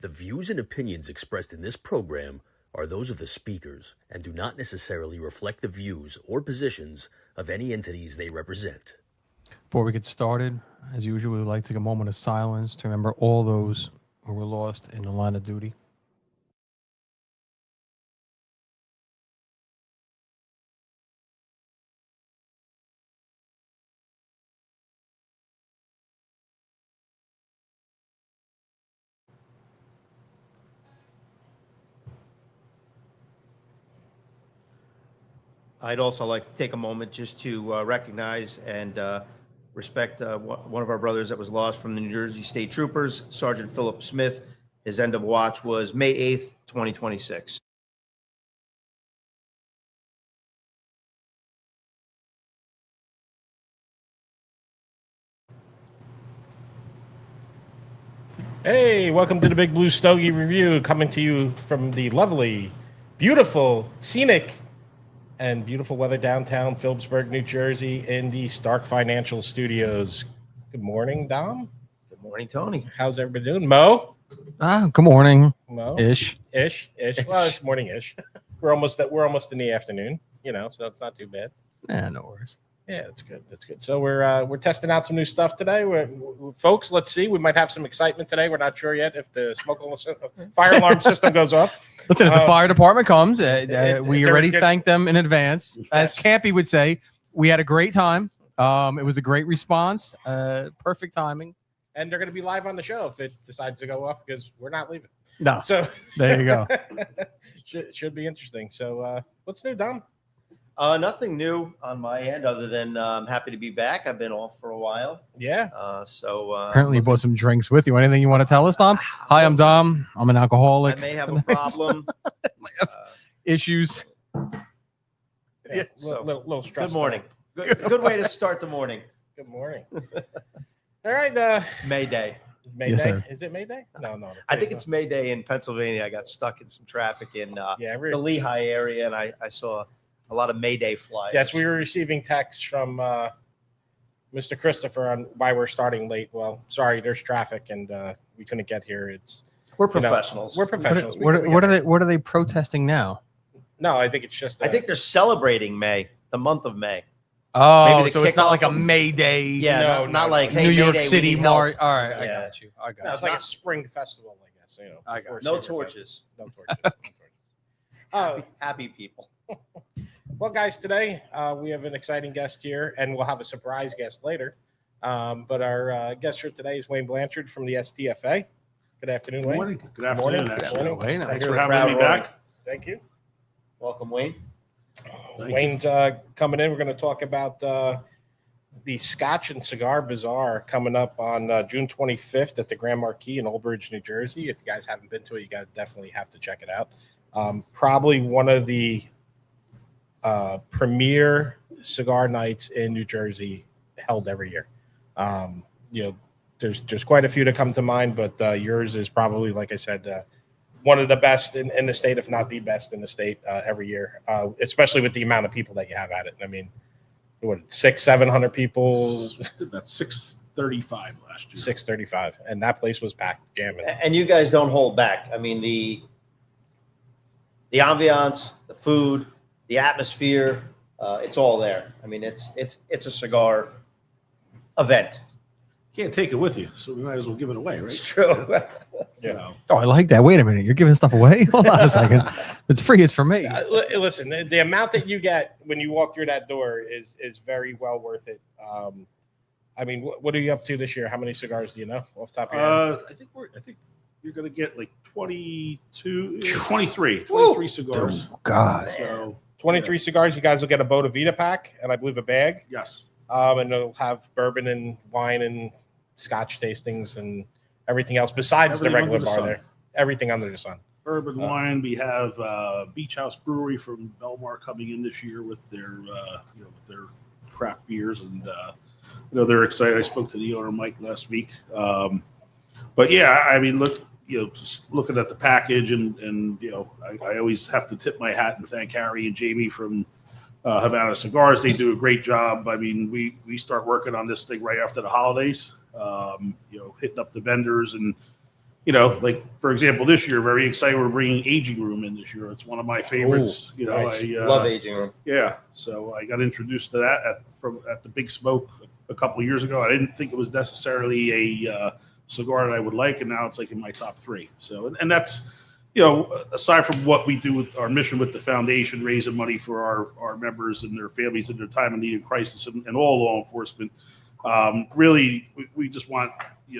The views and opinions expressed in this program are those of the speakers and do not necessarily reflect the views or positions of any entities they represent. Before we get started, as usual, we would like to take a moment of silence to remember all those who were lost in the line of duty. I'd also like to take a moment just to recognize and respect one of our brothers that was lost from the New Jersey State Troopers, Sergeant Philip Smith. His end of watch was May 8th, 2026. Hey, welcome to the Big Blue Stogie Review, coming to you from the lovely, beautiful, scenic, and beautiful weather downtown Phillipsburg, New Jersey, in the Stark Financial Studios. Good morning, Dom. Good morning, Tony. How's everybody doing? Mo? Good morning. Mo? Ish. Well, it's morning-ish. We're almost in the afternoon, so it's not too bad. No worries. Yeah, that's good. So we're testing out some new stuff today. Folks, let's see. We might have some excitement today. We're not sure yet if the fire alarm system goes off. Listen, if the fire department comes, we already thanked them in advance. Yes. As Campy would say, we had a great time. It was a great response. Perfect timing. And they're going to be live on the show if it decides to go off because we're not leaving. No. So there you go. should be interesting. So what's new, Dom? Nothing new on my end other than I'm happy to be back. I've been off for a while. Yeah. Apparently you bought some drinks with you. Anything you want to tell us, Dom? Hi, I'm Dom. I'm an alcoholic. I may have a problem. Issues. Yeah, little stressful. Good morning. Good way to start the morning. Good morning. All right. May Day. May yes, Day? Sir. Is it May Day? No. I think it's May Day in Pennsylvania. I got stuck in some traffic in the Lehigh area, and I saw a lot of May Day flyers. Yes, we were receiving texts from Mr. Christopher on why we're starting late. Well, sorry, there's traffic, and we couldn't get here. We're professionals. We're professionals. What are they protesting now? No, I think it's just. I think they're celebrating May, the month of May. Oh, maybe so it's not like a May Day. Yeah, not like hey, New York May Day, City March. All right, yeah. I got you. No, it's like a spring festival, I guess. I got no torches. No torches. Happy people. Well, guys, today we have an exciting guest here, and we'll have a surprise guest later. But our guest for today is Wayne Blanchard from the STFA. Good afternoon, Wayne. Morning. Good afternoon. Morning. Thanks for having me back. Thank you. Welcome, Wayne. Wayne's coming in. We're going to talk about the Scotch and Cigar Bazaar coming up on June 25th at the Grand Marquis in Old Bridge, New Jersey. If you guys haven't been to it, you guys definitely have to check it out. Probably one of the premier cigar nights in New Jersey held every year. There's quite a few that come to mind, but yours is probably, like I said, one of the best in the state, if not the best in the state every year, especially with the amount of people that you have at it. I mean, 600-700 people. That's 635 last year. 635, and that place was packed, jamming. And you guys don't hold back. I mean, the ambiance, the food, the atmosphere, it's all there. I mean, it's a cigar event. Can't take it with you, so we might as well give it away, right? It's true. Yeah. Oh, I like that. Wait a minute. You're giving stuff away? Hold on a second. It's free. It's for me. Listen, the amount that you get when you walk through that door is very well worth it. I mean, what are you up to this year? How many cigars do you know off the top of your head? I think you're going to get like 23 cigars. Oh, God. So 23 cigars. You guys will get a Bodavita pack and I believe a bag. Yes. And it'll have bourbon and wine and Scotch tastings and everything else besides the regular bar there. Everything under the sun. Bourbon wine. We have Beach House Brewery from Belmar coming in this year with their with their craft beers, and they're excited. I spoke to the owner Mike last week. But yeah, I mean, just looking at the package, and I always have to tip my hat and thank Harry and Jamie from Havana Cigars. They do a great job. I mean, we start working on this thing right after the holidays. Hitting up the vendors and like for example, this year, very excited. We're bringing Aging Room in this year. It's one of my favorites. Ooh, nice. Love Aging Room. Yeah, so I got introduced to that at the Big Smoke a couple of years ago. I didn't think it was necessarily a cigar that I would like, and now it's like in my top 3. So, and that's, aside from what we do with our mission with the foundation, raising money for our members and their families in their time of need and crisis, and all law enforcement. Really, we just want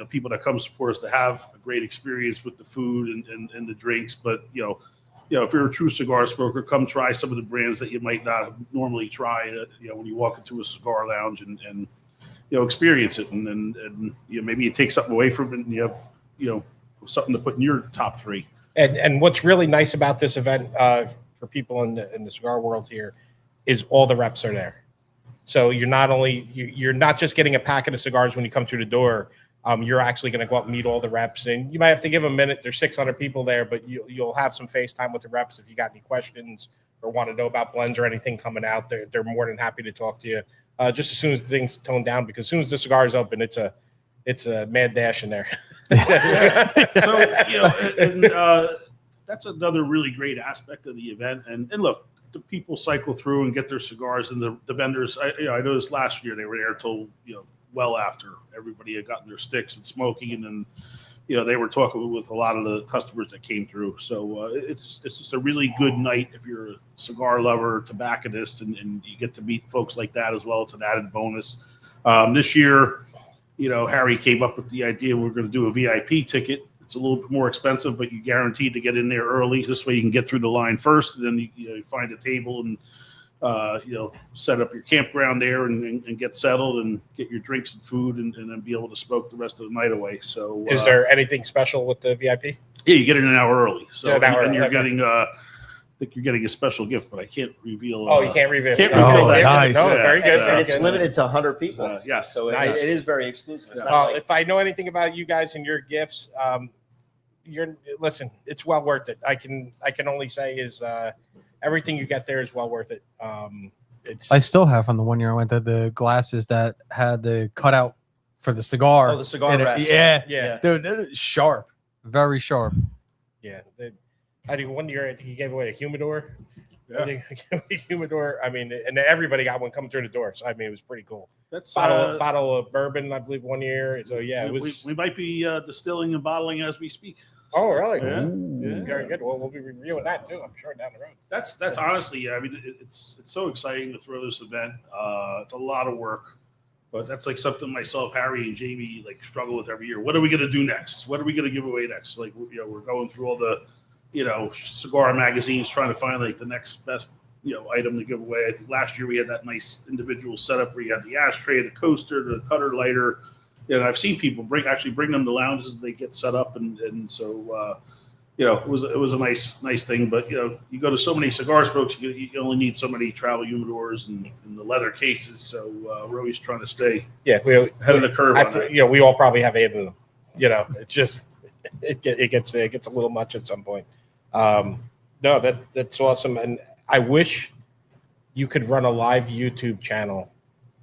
people that come support us to have a great experience with the food and the drinks. But if you're a true cigar smoker, come try some of the brands that you might not normally try. When you walk into a cigar lounge and experience it, and maybe you take something away from it, and you have something to put in your top 3. And what's really nice about this event for people in the cigar world here is all the reps are there. So you're not just getting a packet of cigars when you come through the door. You're actually going to go up and meet all the reps, and you might have to give them a minute. There's 600 people there, but you'll have some FaceTime with the reps if you got any questions or want to know about blends or anything coming out. They're more than happy to talk to you. Just as soon as things tone down, because as soon as the cigar's open, it's a mad dash in there. So that's another really great aspect of the event. And look, the people cycle through and get their cigars, and the vendors. I noticed last year they were there till well after everybody had gotten their sticks and smoking, and then they were talking with a lot of the customers that came through. So it's just a really good night if you're a cigar lover, tobacconist, and you get to meet folks like that as well. It's an added bonus. This year, Harry came up with the idea we're going to do a VIP ticket. It's a little bit more expensive, but you're guaranteed to get in there early. This way you can get through the line first, and then you find a table and set up your campground there and get settled and get your drinks and food and then be able to smoke the rest of the night away. So is there anything special with the VIP? Yeah, you get in an hour early. So and you're okay. getting I think you're getting a special gift, but I can't reveal. You can't reveal. Can't reveal that. Nice. No, very good. And it's limited to 100 people. Yes. So nice. it is very exclusive. It's not If I know anything about you guys and your gifts, listen, it's well worth it. I can only say is everything you get there is well worth it. I still have from the one year I went to the glasses that had the cutout for the cigar. Oh, the cigar rest. Yeah. Dude, sharp, very sharp. Yeah. I think 1 year I think he gave away a humidor. Yeah. Humidor. I mean, and everybody got one coming through the door. So I mean, it was pretty cool. That's bottle of bourbon, I believe, 1 year. So yeah, it was. We might be distilling and bottling as we speak. Oh, really? Yeah. Very good. Well, we'll be reviewing that too, I'm sure, down the road. That's honestly, I mean, it's so exciting to throw this event. It's a lot of work, but that's like something myself, Harry, and Jamie struggle with every year. What are we going to do next? What are we going to give away next? We're going through all the cigar magazines trying to find the next best item to give away. I think last year we had that nice individual setup where you had the ashtray, the coaster, the cutter lighter. I've seen people bring them to lounges and they get set up, and so it was a nice thing. But you go to so many cigar smokes, you only need so many travel humidors and the leather cases. So we're always trying to stay ahead of the curve on that. We all probably have 8 of them. It's just it gets a little much at some point. No, that's awesome, and I wish you could run a live YouTube channel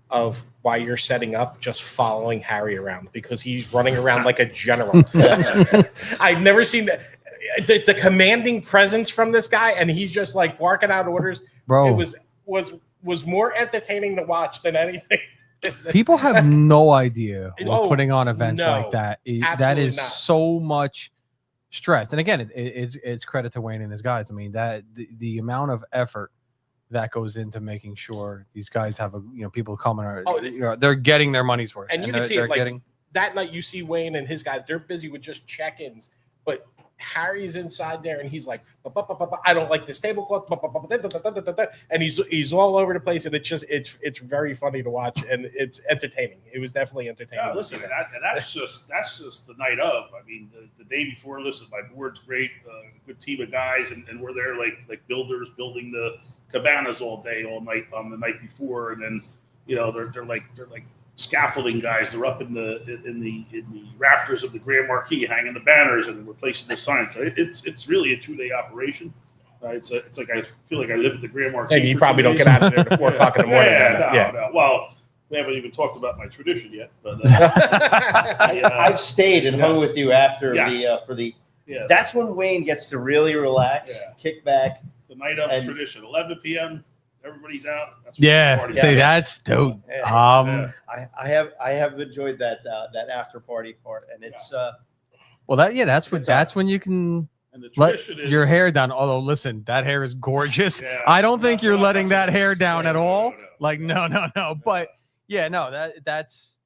of while you're setting up, just following Harry around, because he's running around like a general. I've never seen the commanding presence from this guy, and he's just barking out orders. Bro, it was more entertaining to watch than anything. People have no idea what putting on events like that. That is not. So much stress. And again, it's credit to Wayne and his guys. I mean, that the amount of effort that goes into making sure these guys have people coming they're getting their money's worth. And you can see it, that night you see Wayne and his guys, they're busy with just check-ins, but Harry's inside there and he's like, I don't like this tablecloth, and he's all over the place, and it's very funny to watch, and it's entertaining. It was definitely entertaining. Yeah, listen, that's just the night of. I mean, the day before. Listen, my board's great, good team of guys, and we're there like builders building the cabanas all day, all night on the night before, and then they're like scaffolding guys. They're up in the rafters of the Grand Marquis, hanging the banners and replacing the signs. So it's really a 2-day operation. It's like I feel like I live at the Grand Marquis. And you probably don't get out of there at 4 o'clock in the morning. No. Well, We haven't even talked about my tradition yet, but I've stayed and hung with you after for the. Yeah, that's when Wayne gets to really relax, kick back. The night of tradition, 11 p.m. Everybody's out. That's see, that's dope. I have enjoyed that after party part, and it's well, that's when you can let your hair down. Although, listen, that hair is gorgeous. Yeah, I don't think you're letting that hair down at all. No. But yeah, no, that's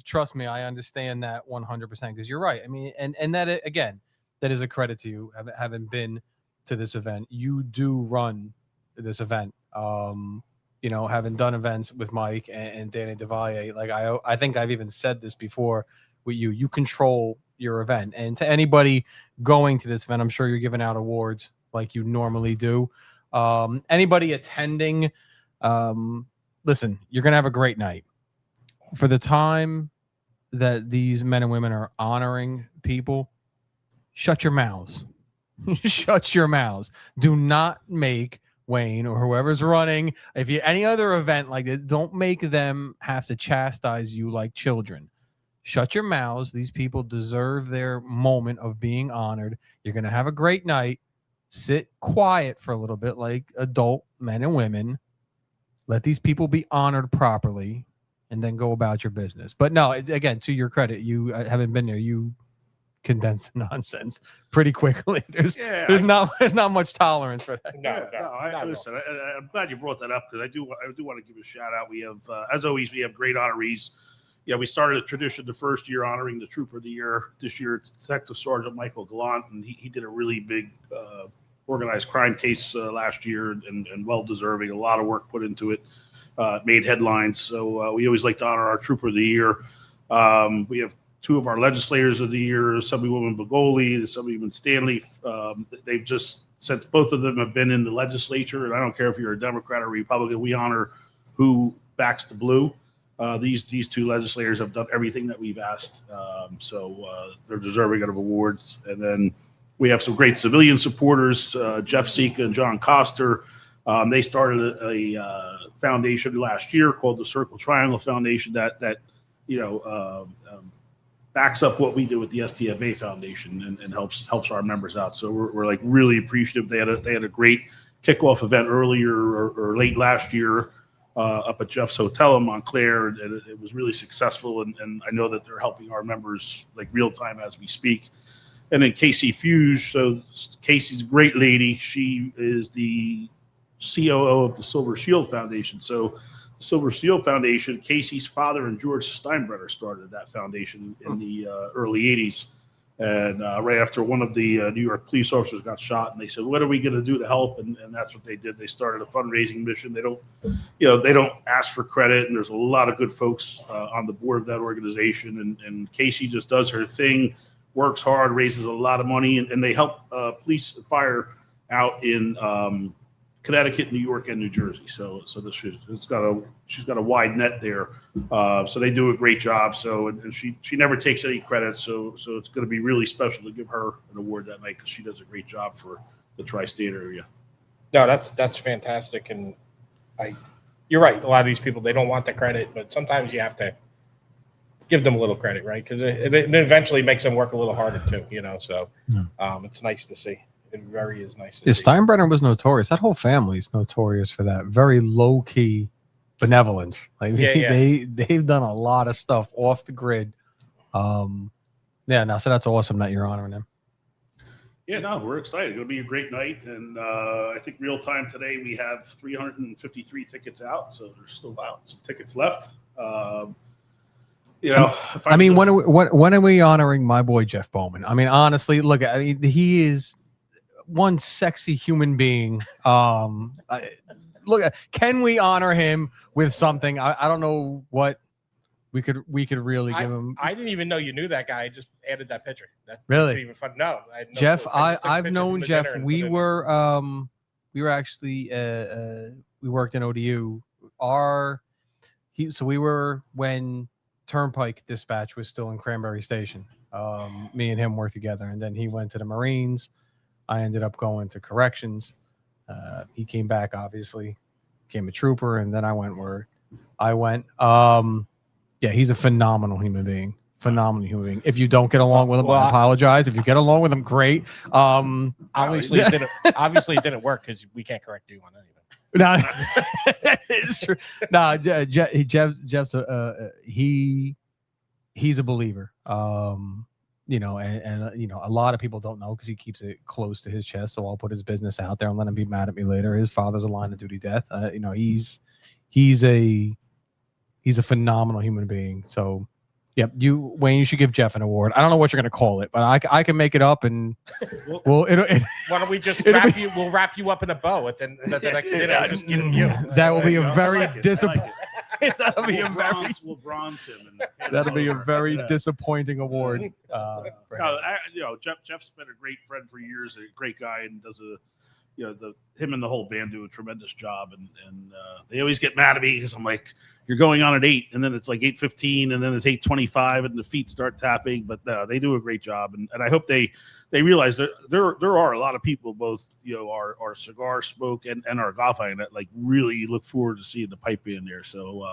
trust me, I understand that 100% because you're right. I mean, and that again, that is a credit to you having been to this event. You do run this event. Having done events with Mike and Danny DeValle, like I think I've even said this before with you control your event. And to anybody going to this event, I'm sure you're giving out awards like you normally do. Anybody attending, listen, you're going to have a great night. For the time that these men and women are honoring people, shut your mouths. Shut your mouths. Do not make Wayne or whoever's running, if you any other event like this, don't make them have to chastise you like children. Shut your mouths. These people deserve their moment of being honored. You're going to have a great night. Sit quiet for a little bit like adult men and women. Let these people be honored properly and then go about your business. But no, again, to your credit, you haven't been there. You condense nonsense pretty quickly. There's not much tolerance for that. Listen, I'm glad you brought that up because I do want to give a shout out. We have, as always, we have great honorees. Yeah, we started a tradition the first year honoring the Trooper of the Year. This year it's Detective Sergeant Michael Gallant, and he did a really big organized crime case last year and well deserving. A lot of work put into it. Made headlines. So we always like to honor our Trooper of the Year. We have two of our legislators of the year, Assemblywoman Begoli and Assemblyman Stanley. They've just, since both of them have been in the legislature, and I don't care if you're a Democrat or Republican, we honor who backs the blue. These two legislators have done everything that we've asked. So they're deserving of awards. And then we have some great civilian supporters, Jeff Sika and John Coster. They started a foundation last year called the Circle Triangle Foundation that backs up what we do with the STFA Foundation and helps our members out. So we're like really appreciative. They had a great kickoff event earlier or late last year up at Jeff's Hotel in Montclair, and it was really successful. And I know that they're helping our members like real time as we speak. And then Casey Fuge. So Casey's a great lady. She is the COO of the Silver Shield Foundation. So the Silver Shield Foundation, Casey's father and George Steinbrenner started that foundation in the early 80s. And right after one of the New York police officers got shot, and they said, what are we going to do to help? And that's what they did. They started a fundraising mission. They don't ask for credit. And there's a lot of good folks on the board of that organization. And Casey just does her thing, works hard, raises a lot of money. And they help police and fire out in Connecticut, New York, and New Jersey. So she's got a wide net there. So they do a great job. So and she never takes any credit. So it's going to be really special to give her an award that night because she does a great job for the tri-state area. No, that's fantastic. And you're right. A lot of these people, they don't want the credit, but sometimes you have to give them a little credit, right? Because it eventually makes them work a little harder too. So it's nice to see. It very is nice to see. Steinbrenner was notorious. That whole family is notorious for that very low key benevolence. Like they've done a lot of stuff off the grid. So that's awesome that you're honoring them. Yeah, no, we're excited. It'll be a great night, and I think real time today we have 353 tickets out, so there's still some tickets left. When are we honoring my boy Jeff Bowman? I mean, honestly, look, he is one sexy human being. Can we honor him with something? I don't know what we could really give him. I didn't even know you knew that guy. I just added that picture. That's really even fun. No, I had no Jeff. clue. I've known Jeff. We were actually we worked in ODU. We were when Turnpike Dispatch was still in Cranberry Station. Me and him worked together, and then he went to the Marines. I ended up going to corrections. He came back, obviously, became a trooper, and then I went where I went. Yeah, he's a phenomenal human being. Phenomenal human being. If you don't get along with him, I apologize. If you get along with him, great. Obviously, it didn't work because we can't correct you on anything. No, it's true. No, Jeff's he's a believer. You know, and you know, a lot of people don't know because he keeps it close to his chest. So I'll put his business out there and let him be mad at me later. His father's a line of duty death. You know, he's a phenomenal human being. So, yep, Wayne, you should give Jeff an award. I don't know what you're gonna call it, but I can make it up and why don't we just we'll wrap you up in a bow at the next dinner. Just give him you. That will be a very disappointing. That'll be a very. We'll bronze him. That'll be a very disappointing award. You know, Jeff's been a great friend for years, a great guy, and does him and the whole band do a tremendous job. And they always get mad at me because I'm like, you're going on at 8, and then it's like 8:15, and then it's 8:25, and the feet start tapping. But they do a great job, and I hope they realize that there are a lot of people, both our cigar smoke and our golf hang, that like really look forward to seeing the pipe band there. So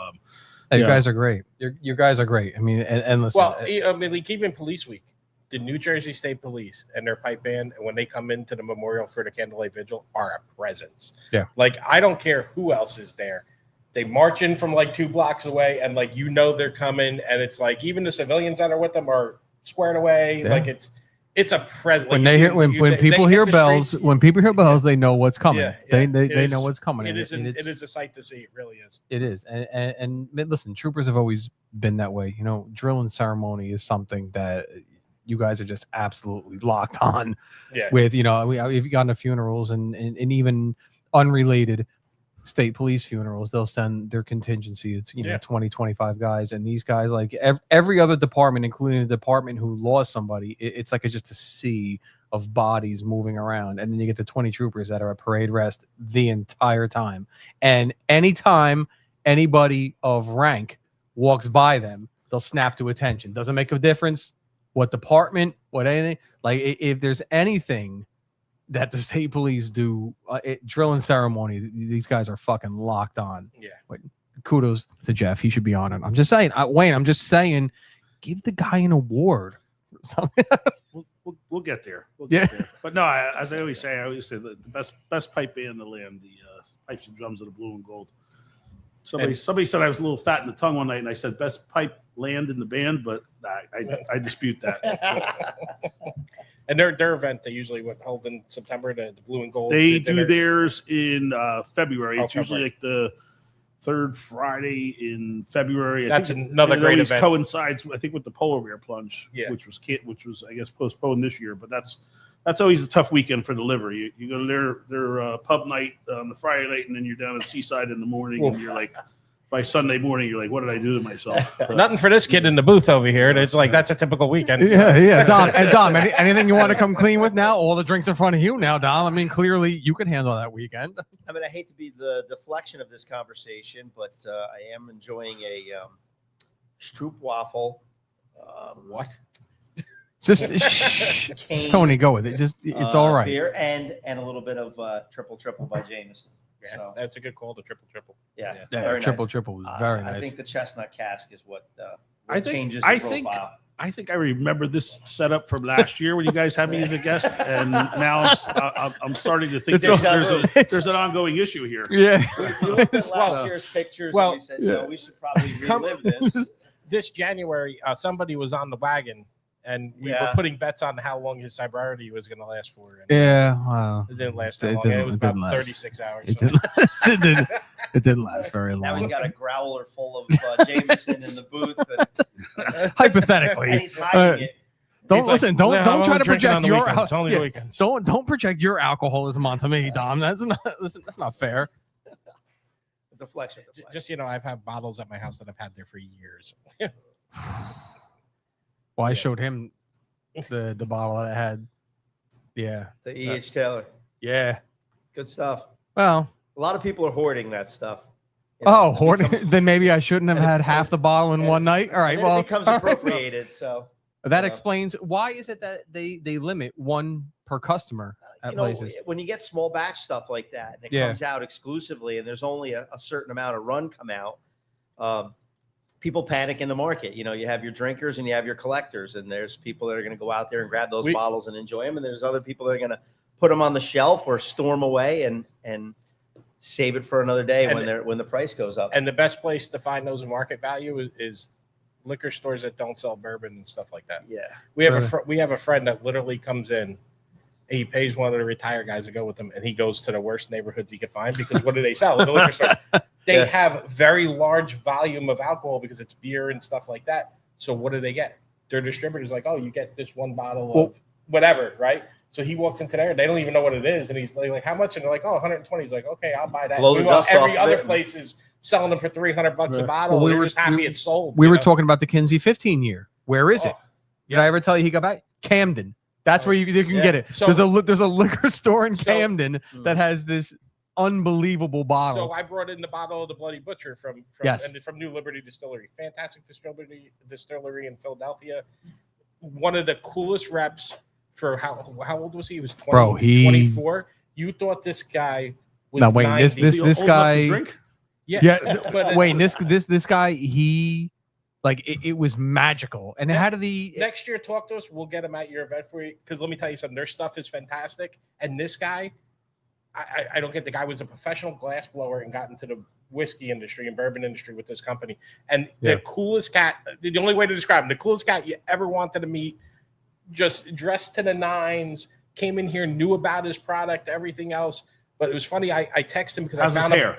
you guys are great. You guys are great. I mean, and listen. Well, I mean, like even Police Week, the New Jersey State Police and their pipe band, when they come into the memorial for the candlelight vigil, are a presence. Yeah. Like I don't care who else is there. They march in from like 2 blocks away, and like they're coming, and it's like even the civilians that are with them are squared away. Yeah. Like it's a presence. When when people hear bells, they know what's coming. Yeah, they know what's coming. It is a sight to see. It really is. It is. And listen, troopers have always been that way. You know, drill and ceremony is something that you guys are just absolutely locked on with. You know, we've gone to funerals and even unrelated state police funerals. They'll send their contingency. It's 20, 25 guys, and these guys, like every other department, including the department who lost somebody, it's like just a sea of bodies moving around. And then you get the 20 troopers that are at parade rest the entire time. And anytime anybody of rank walks by them, they'll snap to attention. Doesn't make a difference what department, what anything. Like if there's anything that the state police do, drill and ceremony, these guys are fucking locked on. Yeah. But kudos to Jeff. He should be on it. I'm just saying, Wayne, give the guy an award. We'll get there. Get there. But no, as I always say the best pipe band in the land, the Pipes and Drums of the Blue and Gold. Somebody said I was a little fat in the tongue one night, and I said best pipe land in the band, but I dispute that. And their event, they usually hold in September, the Blue and Gold. They do theirs in February. It's usually like the third Friday in February. That's another great event. Coincides, I think, with the polar bear plunge, which was I guess postponed this year. But that's always a tough weekend for the liver. You go to their pub night on the Friday night, and then you're down at Seaside in the morning, and you're like, by Sunday morning, you're like, what did I do to myself? Nothing for this kid in the booth over here. It's like, that's a typical weekend. Yeah. Dom, anything you want to come clean with now? All the drinks in front of you now, Dom. I mean, clearly you can handle that weekend. I mean, I hate to be the deflection of this conversation, but I am enjoying a Stroop waffle. What? Just Tony, go with it. It's all right. Beer and a little bit of triple by Jameson. Yeah, so, that's a good call, the triple. Yeah, triple was very nice. I think the chestnut cask is what changes the profile. I think I remember this setup from last year when you guys had me as a guest, and now I'm starting to think there's an ongoing issue here. Yeah. We looked at last year's pictures and we said, we should probably relive this. This January, somebody was on the wagon, and we were putting bets on how long his sobriety was going to last for. And wow. It didn't last that long. It was about 36 hours. It didn't last very long. Now he's got a growler full of Jameson in the booth. hypothetically. And he's hiding it. Don't try to project your don't project your alcoholism onto me, Dom. That's not fair. Deflection. Just I've had bottles at my house that I've had there for years. Well, I showed him the bottle that I had. Yeah. The E.H. Taylor. Yeah. Good stuff. Well, a lot of people are hoarding that stuff. Hoarding? Then maybe I shouldn't have had half the bottle in one night. All right. Well, it becomes appropriated. So that explains why is it that they limit one per customer at places. When you get small batch stuff like that, and it comes out exclusively, and there's only a certain amount of run come out. people panic in the market. You know, you have your drinkers and you have your collectors, and there's people that are going to go out there and grab those bottles and enjoy them, and there's other people that are going to put them on the shelf or store them away and save it for another day when the price goes up. And the best place to find those in market value is liquor stores that don't sell bourbon and stuff like that. Yeah, we have a friend that literally comes in. He pays one of the retired guys to go with him, and he goes to the worst neighborhoods he could find because what do they sell at the liquor store? They have very large volume of alcohol because it's beer and stuff like that. So what do they get? Their distributor's like, oh, you get this one bottle of whatever, right? So he walks into there, they don't even know what it is, and he's like, how much? And they're like, oh, 120. He's like, okay, I'll buy that. Every other place is selling them for $300 a bottle. Well, we're just happy it's sold. We were talking about the Kinsey 15 year. Where is it? Did I ever tell you he got back? Camden. That's where you can get it. So there's a liquor store in Camden that has this unbelievable bottle. So I brought in the bottle of the Bloody Butcher from New Liberty Distillery. Fantastic distillery in Philadelphia. One of the coolest reps for how old was he? He was 20, Bro, 24. You thought this guy was no, wait, 90. this guy. Yeah. But wait, this guy, he like it was magical. And how did the next year talk to us? We'll get him at your event for you. Because let me tell you something, their stuff is fantastic. And this guy, I don't get, the guy was a professional glass blower and got into the whiskey industry and bourbon industry with this company. And the coolest cat, the only way to describe him, the coolest cat you ever wanted to meet, just dressed to the nines, came in here, knew about his product, everything else. But it was funny. I texted him because I found him.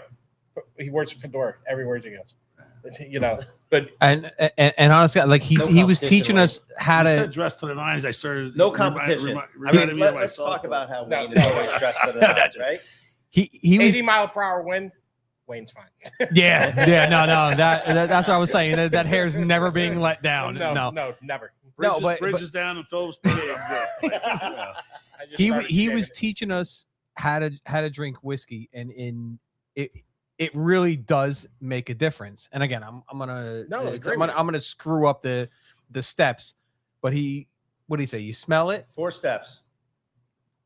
He wears a fedora everywhere he goes. You know, but and honestly, like he was teaching us how to dress to the nines. I started no competition. Let's talk about how Wayne is always dressed to the nines, right? He 80 mile per hour wind. Wayne's fine. No. That's what I was saying. That hair's never being let down. No, never. Bridges down and Phillips. He was teaching us how to drink whiskey, and it really does make a difference. And again, I'm gonna screw up the steps, but what do you say? You smell it? 4 steps.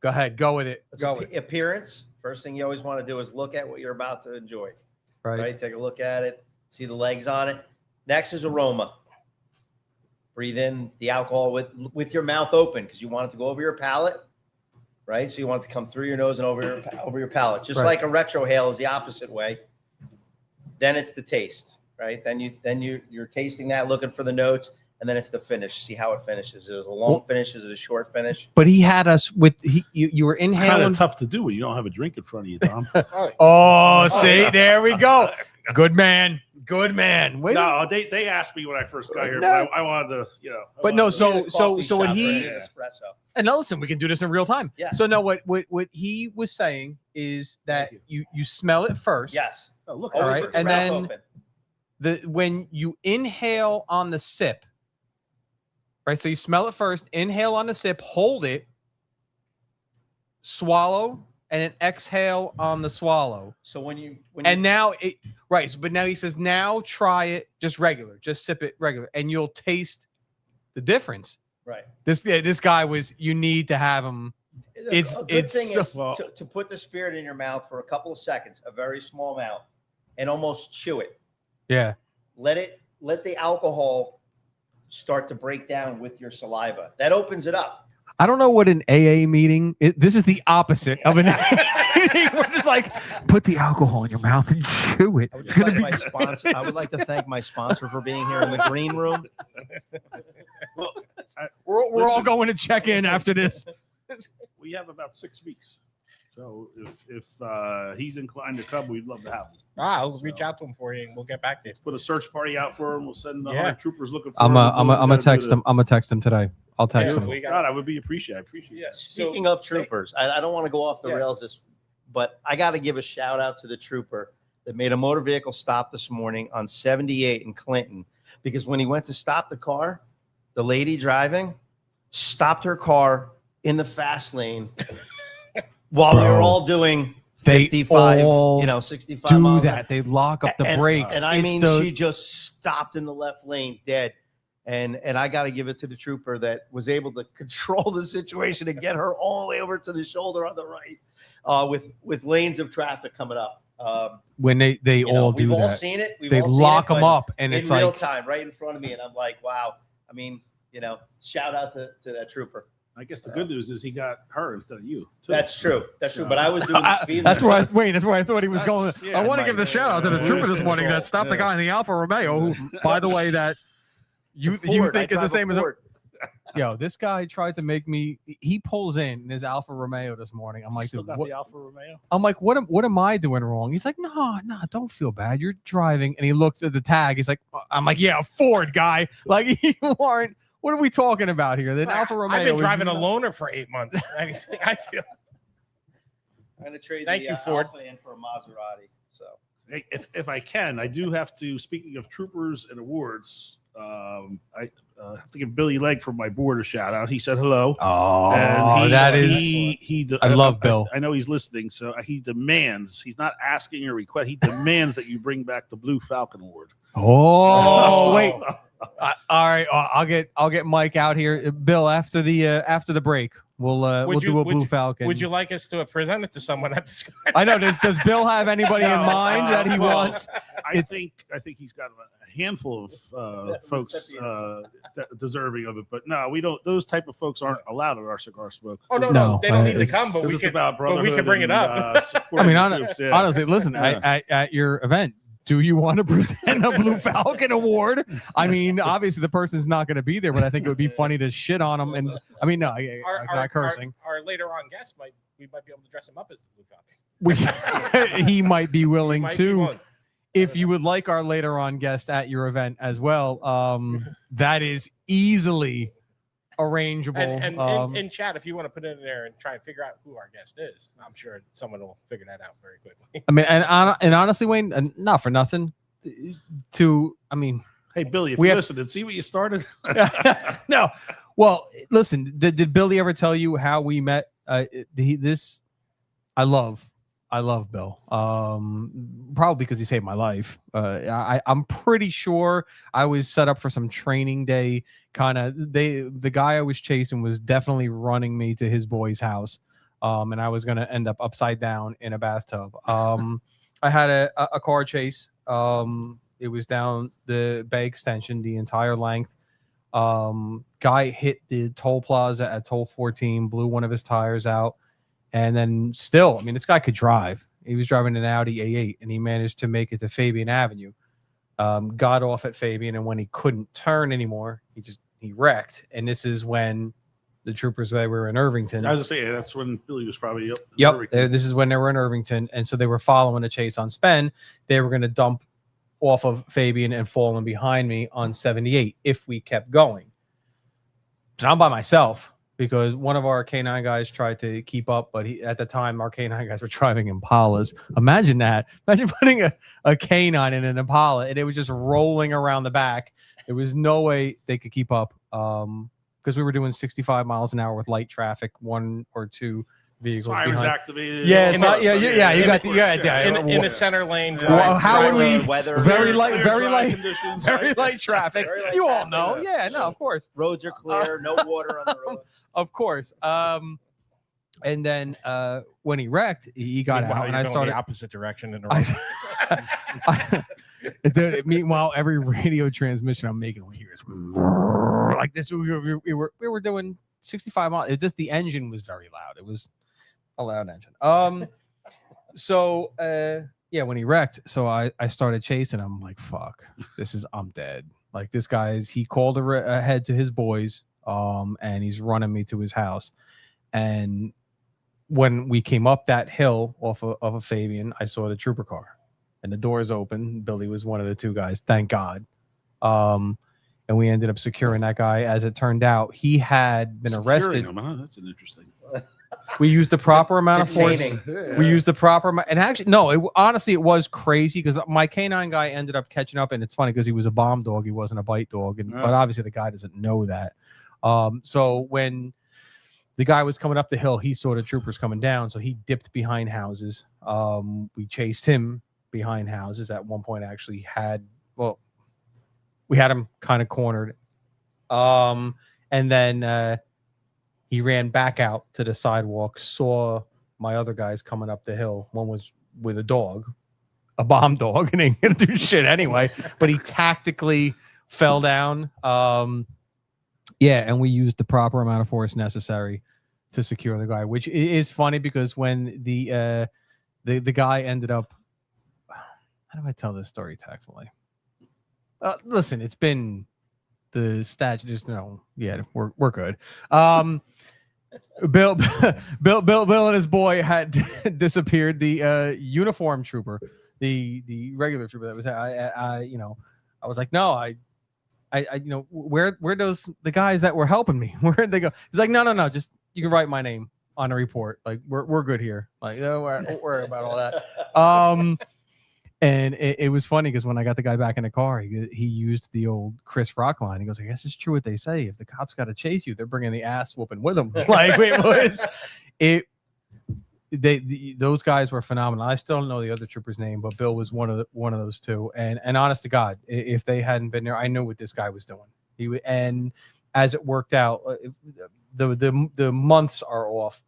Go ahead, go with it. Appearance. First thing you always want to do is look at what you're about to enjoy. Right? Take a look at it, see the legs on it. Next is aroma. Breathe in the alcohol with your mouth open because you want it to go over your palate, right? So you want it to come through your nose and over your palate, just like a retrohale is the opposite way. Then it's the taste, right? Then you're tasting that, looking for the notes, and then it's the finish. See how it finishes. Is it a long finish? Is it a short finish? But he had us with you were inhaling. It's kind of tough to do when you don't have a drink in front of you, Tom. See, there we go. Good man. Wait, no, they asked me when I first got here, but I wanted to, you know. But no, so when he espresso. And now listen, we can do this in real time. Yeah. So no, what he was saying is that you smell it first. Yes. Oh, look, all right, and then when you inhale on the sip, right? So you smell it first, inhale on the sip, hold it, swallow, and then exhale on the swallow. So but now he says, now try it just regular, just sip it regular, and you'll taste the difference. Right. This guy was, you need to have him. It's to put the spirit in your mouth for a couple of seconds, a very small amount, and almost chew it. Yeah. Let the alcohol start to break down with your saliva. That opens it up. I don't know what an AA meeting is. This is the opposite of an AA meeting. We're just like, put the alcohol in your mouth and chew it. I would like to thank my sponsor for being here in the green room. Well, we're all going to check in after this. We have about 6 weeks. So if he's inclined to come, we'd love to have him. I'll reach out to him for you, and we'll get back to you. Put a search party out for him. We'll send 100 troopers looking for him. I'm gonna text him. him. I'm gonna text him today. I'll text him. God, I would be appreciated. I appreciate it. Speaking of troopers, I don't want to go off the rails, but I got to give a shout out to the trooper that made a motor vehicle stop this morning on 78 in Clinton, because when he went to stop the car, the lady driving stopped her car in the fast lane while we were all doing 55, 65 do miles. That. They lock up the brakes. And I mean, she just stopped in the left lane dead. And I got to give it to the trooper that was able to control the situation and get her all the way over to the shoulder on the right with lanes of traffic coming up. When they all do we've all that. seen it. They lock them up, and in it's real like time, right in front of me, and I'm like, wow. I mean, shout out to that trooper. I guess the good news is he got her instead of you. Too. That's true. That's true. But I was doing the speed that's limit. where I thought he was going. Yeah, I want to give the shout out to the trooper this morning that stopped the guy in the Alfa Romeo, who, by the way, that you think is the same as. Yo, this guy tried to make me. He pulls in his Alfa Romeo this morning. I'm like, still got the Alfa Romeo. I'm like, what am I doing wrong? He's like, no, don't feel bad. You're driving. And he looks at the tag. He's like, I'm like, yeah, Ford guy. Like, you aren't. What are we talking about here? The Alfa Romeo. I've been driving a loaner for 8 months. I feel. I'm going to trade Thank you, Ford. Alfa in for a Maserati. So, Hey, if I can, I do have to. Speaking of troopers and awards, I have to give Billy Legg from my board a shout out. He said hello. Oh, and that is. He I love Bill. I know he's listening, so he demands. He's not asking or request. He demands that you bring back the Blue Falcon Award. Oh, wait. All right, I'll get Mike out here. Bill, after the break, we'll do a Blue Falcon. Would you like us to present it to someone at the school? I know. Does Bill have anybody in mind that he wants? I think he's got a handful of folks deserving of it, but no, we don't. Those type of folks aren't allowed at our cigar smoke. Oh no, they don't need to come, but we can bring it up. I mean, honestly, listen, at your event, do you want to present a Blue Falcon Award? I mean, obviously the person's not going to be there, but I think it would be funny to shit on them. And I mean, no, I'm not cursing. Our later on guest might be able to dress him up as the Blue Falcon. He might be willing to. If you would like our later on guest at your event as well, that is easily arrangeable. And in chat, if you want to put it in there and try and figure out who our guest is, I'm sure someone will figure that out very quickly. I mean, and honestly, Wayne, not for nothing. Hey Billy, if you listen and see what you started. No, well, listen. Did Billy ever tell you how we met? I love Bill. Probably because he saved my life. I'm pretty sure I was set up for some training day. The guy I was chasing was definitely running me to his boy's house. And I was going to end up upside down in a bathtub. I had a car chase. It was down the Bay Extension, the entire length. Guy hit the toll plaza at toll 14, blew one of his tires out. And then still, I mean, this guy could drive. He was driving an Audi A8, and he managed to make it to Fabian Avenue. Got off at Fabian, and when he couldn't turn anymore, he wrecked. And this is when the troopers, they were in Irvington. I was going to say, that's when Billy was probably up. Yep, this is when they were in Irvington. And so they were following a chase on Spen. They were going to dump off of Fabian and fall in behind me on 78 if we kept going. So I'm by myself, because one of our K9 guys tried to keep up, but at the time, our K9 guys were driving Impalas. Imagine that. Imagine putting a K9 in an Impala, and it was just rolling around the back. There was no way they could keep up because we were doing 65 miles an hour with light traffic, one or two vehicles Sirens behind. activated. Yeah, you got in the center lane. Well, how would we? Weather, very light conditions, very light traffic. Very light You all traffic. know. Yeah, no, of course. Roads are clear, no water on the road. Of course. And then when he wrecked, he got out, and I started the opposite direction in the road. Meanwhile, every radio transmission I'm making, we hear is like this. We were doing 65 miles. It just, the engine was very loud. It was a loud engine. So when he wrecked, so I started chasing him. I'm like, fuck, I'm dead. Like, this guy's, he called ahead to his boys, and he's running me to his house. And when we came up that hill off of a Fabian, I saw the trooper car, and the doors open. Billy was one of the two guys, thank God. And we ended up securing that guy. As it turned out, he had been arrested. Him, huh? That's an interesting. We used the proper amount of force. We used the proper amount. And actually, no, honestly, it was crazy because my K9 guy ended up catching up. And it's funny because he was a bomb dog. He wasn't a bite dog. But obviously, the guy doesn't know that. So when the guy was coming up the hill, he saw the troopers coming down. So he dipped behind houses. We chased him behind houses. At one point, actually we had him kind of cornered. And then he ran back out to the sidewalk, saw my other guys coming up the hill. One was with a dog, a bomb dog and ain't gonna do shit anyway. But he tactically fell down. Yeah, and we used the proper amount of force necessary to secure the guy, which is funny because when the guy ended up, how do I tell this story tactfully? Listen, it's been the statute. Just we're good. Bill and his boy had disappeared. The uniform trooper, the regular trooper that was I was like, no, I where those the guys that were helping me? Where'd they go? He's like, no, just you can write my name on a report. Like we're good here. Like don't worry about all that. And it was funny because when I got the guy back in the car, he used the old Chris Rock line. He goes, I guess it's true what they say. If the cops got to chase you, they're bringing the ass whooping with them. Like those guys were phenomenal. I still don't know the other trooper's name, but Bill was one of those two. And honest to God, if they hadn't been there, I knew what this guy was doing. And as it worked out, the months are off,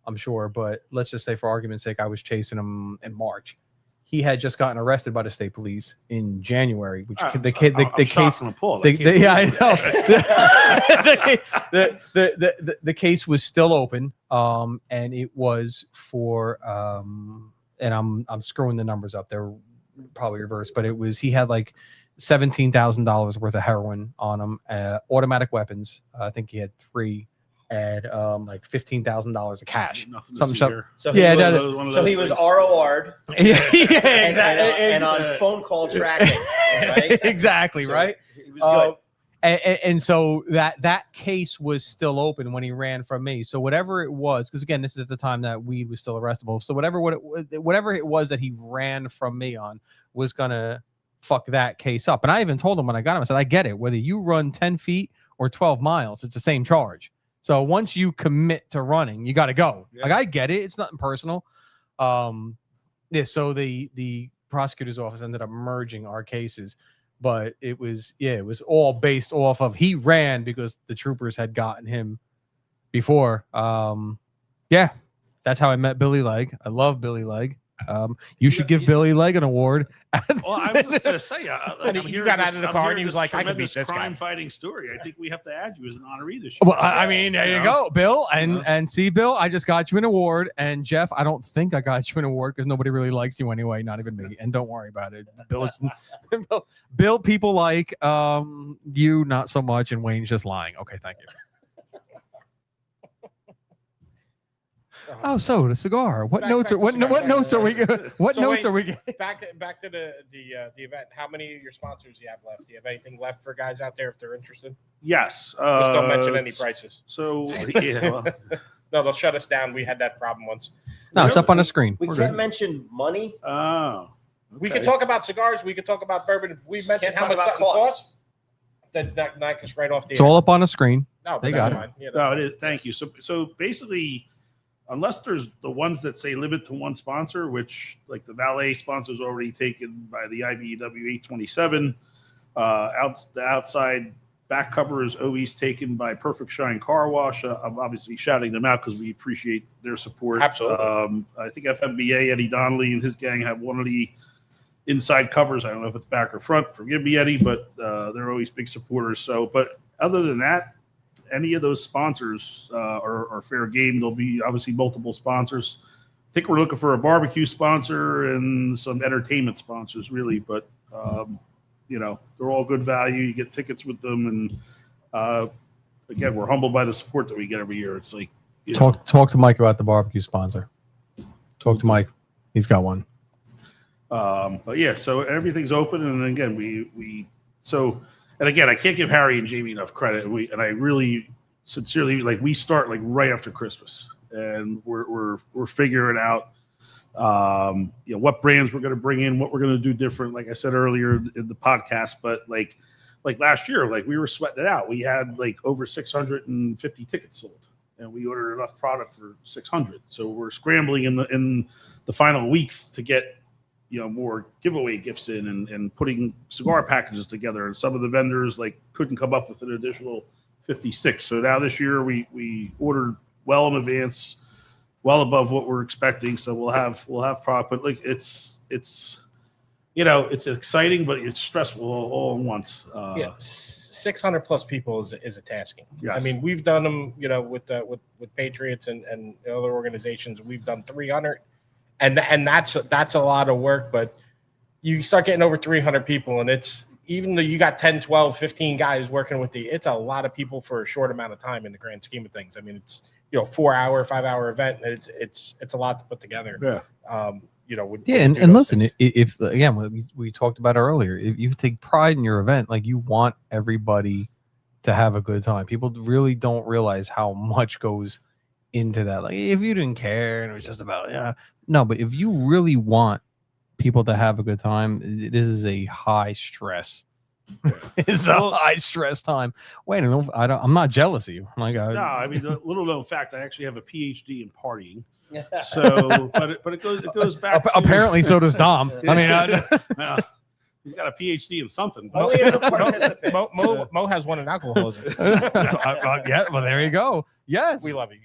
I'm sure. But let's just say, for argument's sake, I was chasing him in March. He had just gotten arrested by the state police in January, which the case. The case was still open, and it was for and I'm screwing the numbers up. They're probably reversed, but he had like $17,000 worth of heroin on him, automatic weapons. I think he had 3. At like $15,000 of cash. So he was ROR'd. Yeah, exactly. And on phone call tracking. Right? Exactly, so right? He was good. And so that case was still open when he ran from me. So whatever it was, because again, this is at the time that weed was still arrestable. So whatever it was that he ran from me on was gonna fuck that case up. And I even told him when I got him, I said, I get it. Whether you run 10 feet or 12 miles, it's the same charge. So once you commit to running, you got to go. Yeah. Like I get it; it's nothing personal. Yeah. So the prosecutor's office ended up merging our cases, but it was all based off of he ran because the troopers had gotten him before. Yeah, that's how I met Billy Legg. I love Billy Legg. You should give Billy Legg an award. Well, I was just going to say, you got out of the car and he was like, I can beat this crime guy. Fighting story. I think we have to add you as an honoree this year. Well, I mean, there you go, Bill. And see, Bill, I just got you an award. And Jeff, I don't think I got you an award because nobody really likes you anyway, not even me. And don't worry about it. Bill, people like you not so much, and Wayne's just lying. Okay, thank you. Oh, so the cigar. What notes are we? What notes are we getting? Back to the event. How many of your sponsors do you have left? Do you have anything left for guys out there if they're interested? Yes. Just don't mention any prices. So yeah. Well. No, they'll shut us down. We had that problem once. No, it's up on the screen. We can't mention money. Oh. Okay. We could talk about cigars. We could talk about bourbon. We mentioned how much something costs. That knock us right off the. It's all up on the screen. No, they got it. Yeah, no, it is. Thank you. So basically, unless there's the ones that say limit to one sponsor, which like the valet sponsor is already taken by the IBEW 827. The outside back cover is always taken by Perfect Shine Car Wash. I'm obviously shouting them out because we appreciate their support. Absolutely. I think FMBA, Eddie Donnelly and his gang have one of the inside covers. I don't know if it's back or front. Forgive me, Eddie, but they're always big supporters. So, but other than that, any of those sponsors are fair game. There'll be obviously multiple sponsors. I think we're looking for a barbecue sponsor and some entertainment sponsors, really. But, they're all good value. You get tickets with them. And, again, we're humbled by the support that we get every year. It's like, talk to Mike about the barbecue sponsor. Talk to Mike. He's got one. But, yeah, so everything's open. And, again, and again, I can't give Harry and Jamie enough credit. And I really sincerely we start right after Christmas, and we're figuring out what brands we're going to bring in, what we're going to do different. Like I said earlier in the podcast, but like last year, we were sweating it out. We had over 650 tickets sold, and we ordered enough product for 600. So we're scrambling in the final weeks to get more giveaway gifts in and putting cigar packages together. And some of the vendors couldn't come up with an additional 50 sticks. So now this year we ordered well in advance, well above what we're expecting. So we'll have product, but it's it's exciting, but it's stressful all at once. 600 plus people is a tasking. Yes. I mean, we've done them, with Patriots and other organizations. We've done 300, and that's a lot of work. But you start getting over 300 people, and it's even though you got 10, 12, 15 guys working with it's a lot of people for a short amount of time in the grand scheme of things. I mean, it's 4-hour, 5-hour event. It's a lot to put together. Yeah. And listen, if again, we talked about it earlier, if you take pride in your event, like you want everybody to have a good time. People really don't realize how much goes into that. Like if you didn't care and it was just about, no, but if you really want people to have a good time, this is a high stress. It's a high stress time. Wait, I'm not jealous of you. No, I mean, little known fact, I actually have a PhD in partying. So, but it goes back. Apparently, so does Dom. I mean, he's got a PhD in something. Only as a participant. Mo has one in alcoholism. Yeah, well, there you go. Yes, we love you.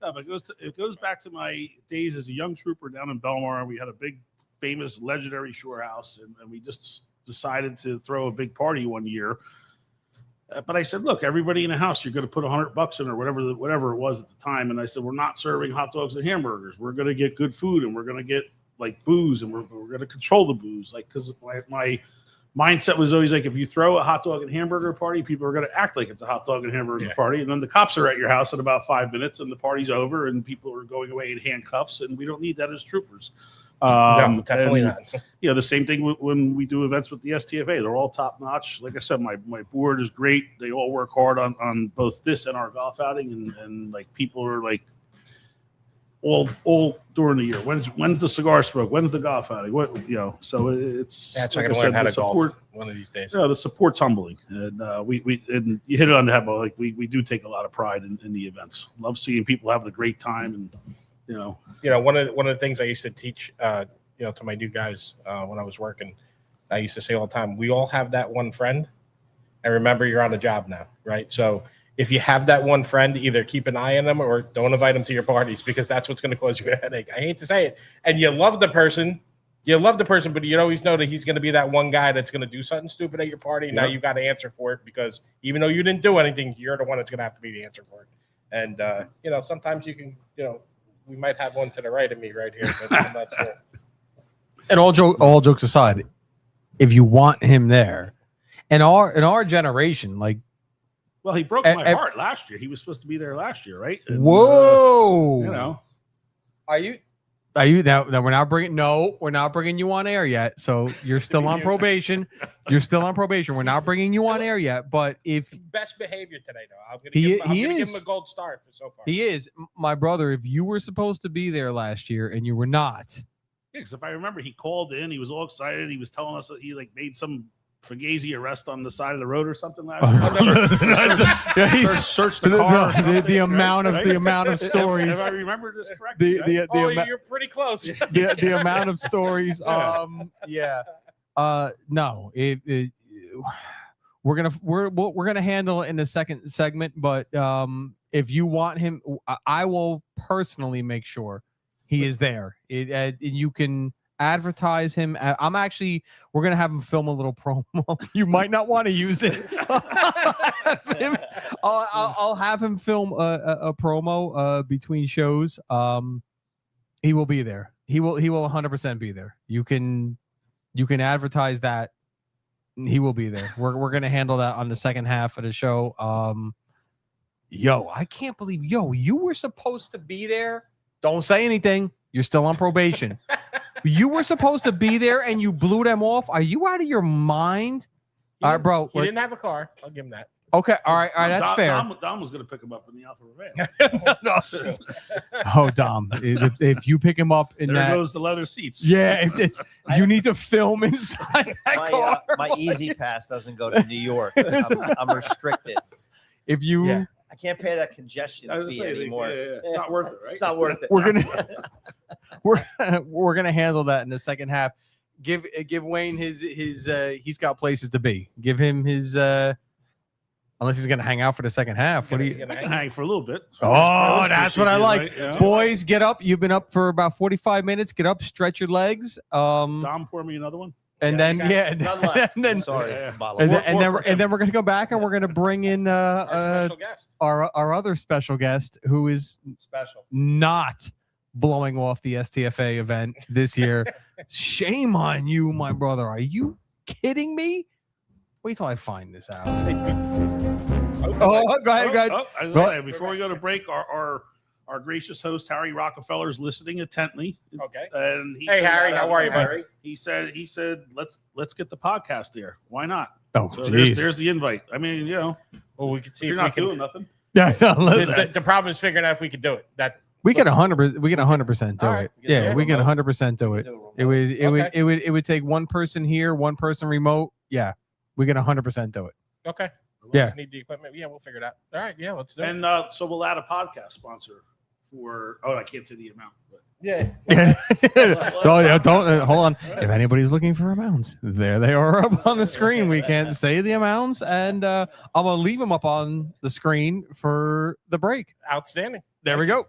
No, but it goes back to my days as a young trooper down in Belmar. We had a big, famous, legendary shore house, and we just decided to throw a big party one year. But I said, look, everybody in the house, you're going to put $100 in or whatever it was at the time. And I said, we're not serving hot dogs and hamburgers. We're going to get good food, and we're going to get like booze, and we're going to control the booze. Like, because my mindset was always like, if you throw a hot dog and hamburger party, people are going to act like it's a hot dog and hamburger party. And then the cops are at your house in about 5 minutes, and the party's over, and people are going away in handcuffs. And we don't need that as troopers. No, definitely not. The same thing when we do events with the STFA. They're all top notch. Like I said, my board is great. They all work hard on both this and our golf outing, and like people are like all during the year. When's the cigar smoke? When's the golf outing? So it's that's like I learn how to golf one of these days. The support's humbling, and we and you hit it on the head. Like we do take a lot of pride in the events. Love seeing people having a great time, and one of the things I used to teach, to my new guys when I was working, I used to say all the time, we all have that one friend, and remember you're on a job now, right? So if you have that one friend, either keep an eye on them or don't invite them to your parties, because that's what's going to cause you a headache. I hate to say it. And you love the person, but you always know that he's going to be that one guy that's going to do something stupid at your party. Yep. Now you've got to answer for it, because even though you didn't do anything, you're the one that's going to have to be the answer for it. And, sometimes you can, we might have one to the right of me right here, but I'm not sure. And all jokes aside, if you want him there, in our generation, like, well, he broke my heart last year. He was supposed to be there last year, right? And, whoa! Are you now? We're not bringing you on air yet. So you're still on probation. You're still on probation. We're not bringing you on air yet. But if best behavior today, though, I'm gonna give him a gold star for so far. He is, my brother. If you were supposed to be there last year and you were not, because if I remember, he called in. He was all excited. He was telling us that he made some Fugazi arrest on the side of the road or something like that. Searched the car. The amount of stories. If I remember this correctly, you're pretty close. the amount of stories. No, we're gonna handle it in the second segment. But if you want him, I will personally make sure he is there. You can advertise him. We're gonna have him film a little promo. You might not want to use it. I'll have him film a promo between shows. He will be there. He will 100% be there. You can advertise that. He will be there. We're gonna handle that on the second half of the show. I can't believe you were supposed to be there. Don't say anything. You're still on probation. You were supposed to be there and you blew them off. Are you out of your mind? All right, bro. He didn't have a car. I'll give him that. Okay. All right. That's fair. Dom was going to pick him up in the Alpha Romeo. Oh, Dom. If you pick him up in there goes the leather seats. Yeah. You need to film inside that car. My Easy Pass doesn't go to New York. I'm restricted. If you... Yeah. I can't pay that congestion fee anymore. It's not worth it, right? It's not worth it. We're gonna handle that in the second half. Give Wayne his he's got places to be. Give him his unless he's gonna hang out for the second half. I can hang for a little bit. Oh, that's what I like. Boys, get up. You've been up for about 45 minutes. Get up, stretch your legs. Dom, pour me another one. And then None left. and then Sorry. Yeah. Bottle. and then we're gonna go back and we're gonna bring in Our special guest. our other special guest who is Special. not blowing off the STFA event this year. Shame on you, my brother. Are you kidding me? Wait till I find this out. Oh, go ahead. Oh, I was gonna say, before we go to break, our gracious host Harry Rockefeller is listening intently. Okay. And Hey, Harry, how are you, buddy? Harry? He said, let's get the podcast there. Why not? Oh, So geez. there's the invite. I mean, Well, we could see if if you're we not can. doing nothing. Yeah, no, listen. The problem is figuring out if we could do it. We get 100% do All right. it. Yeah, Yeah, we get remote. 100% do it. Do It would take one person here, one person remote. Yeah, we get 100% do it. Okay. We Yeah. just need the equipment. Yeah, we'll figure it out. All right. Yeah, let's do it. And so we'll add a podcast sponsor for. Oh, I can't say the amount, but Yeah. Don't hold on. If anybody's looking for amounts, there they are up on the screen. We can't say the amounts, and I'm gonna leave them up on the screen for the break. Outstanding. There we go.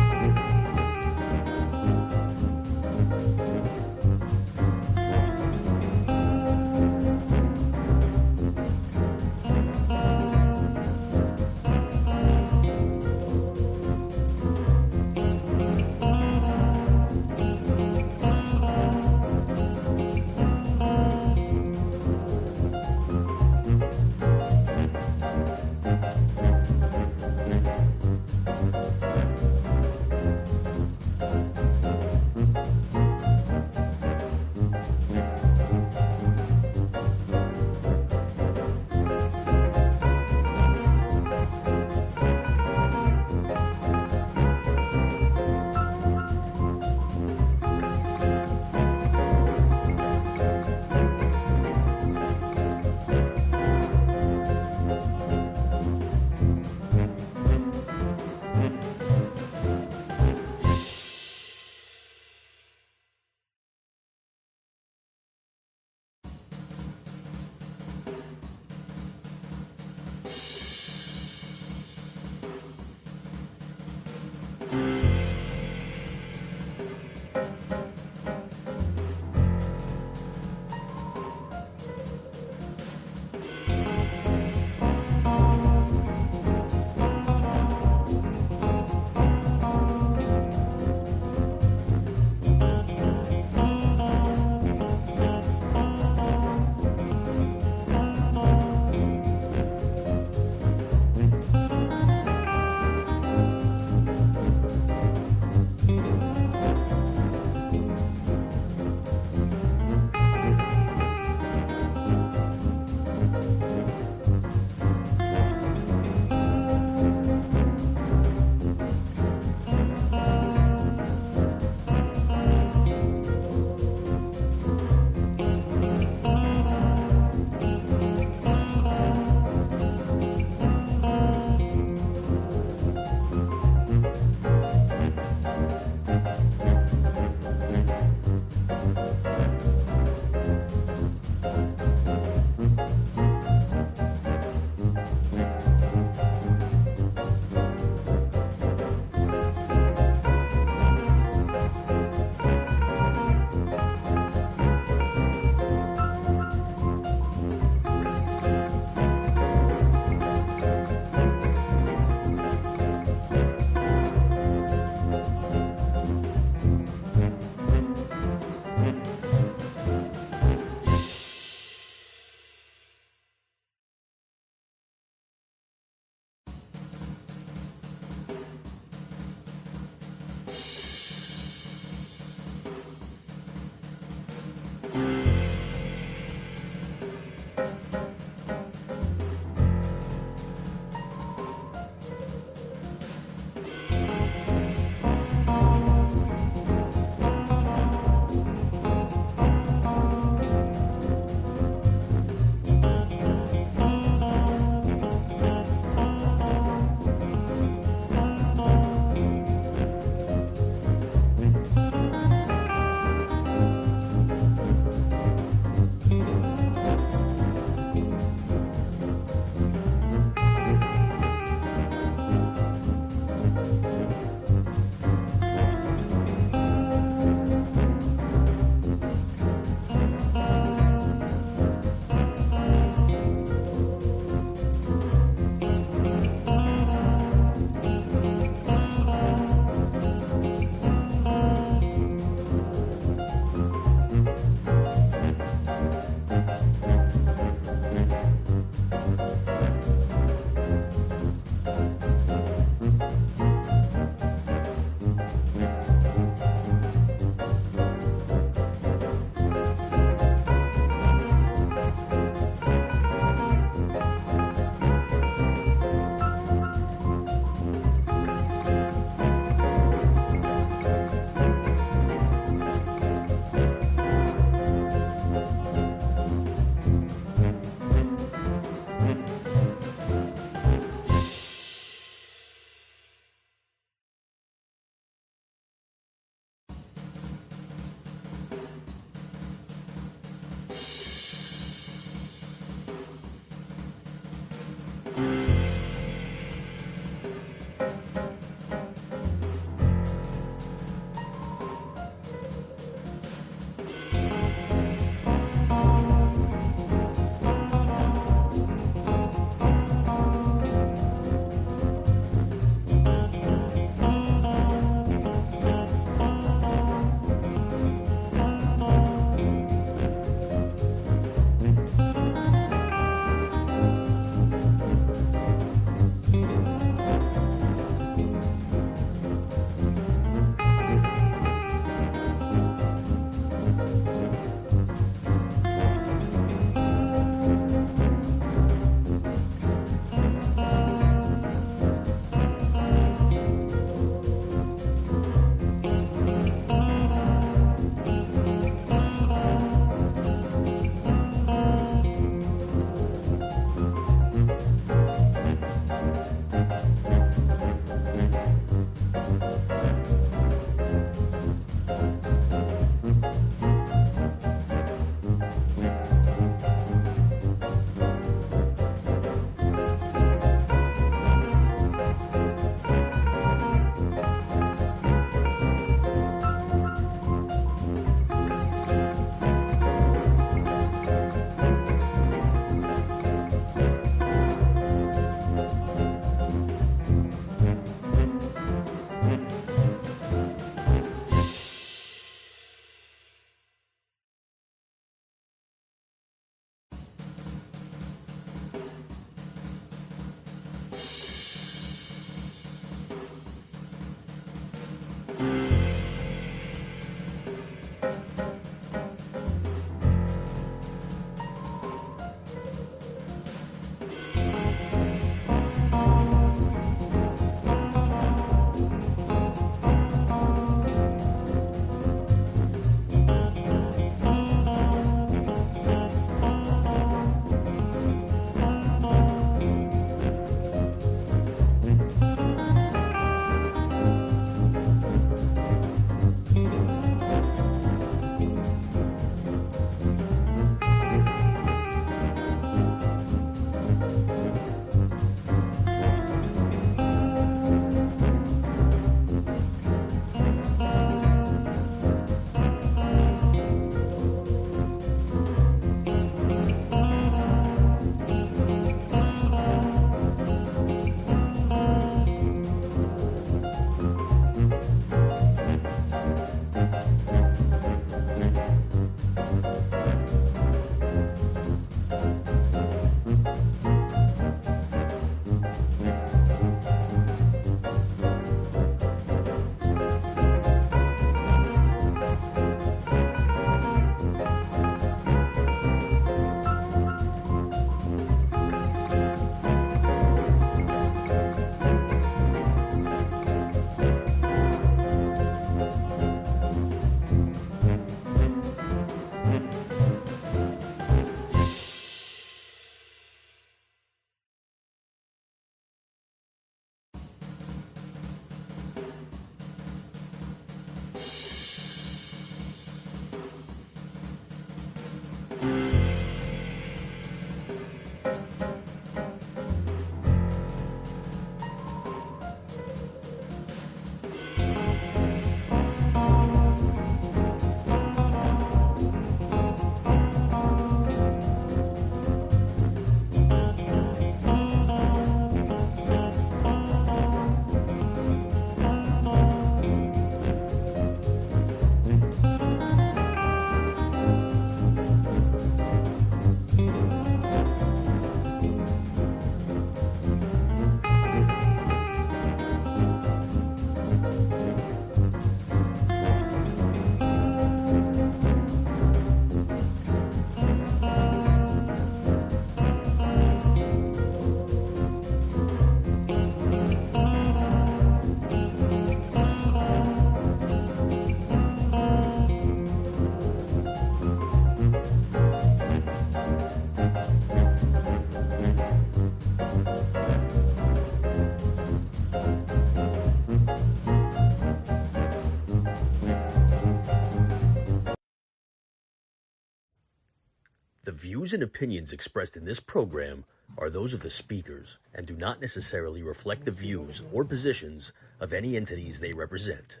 The views and opinions expressed in this program are those of the speakers and do not necessarily reflect the views or positions of any entities they represent.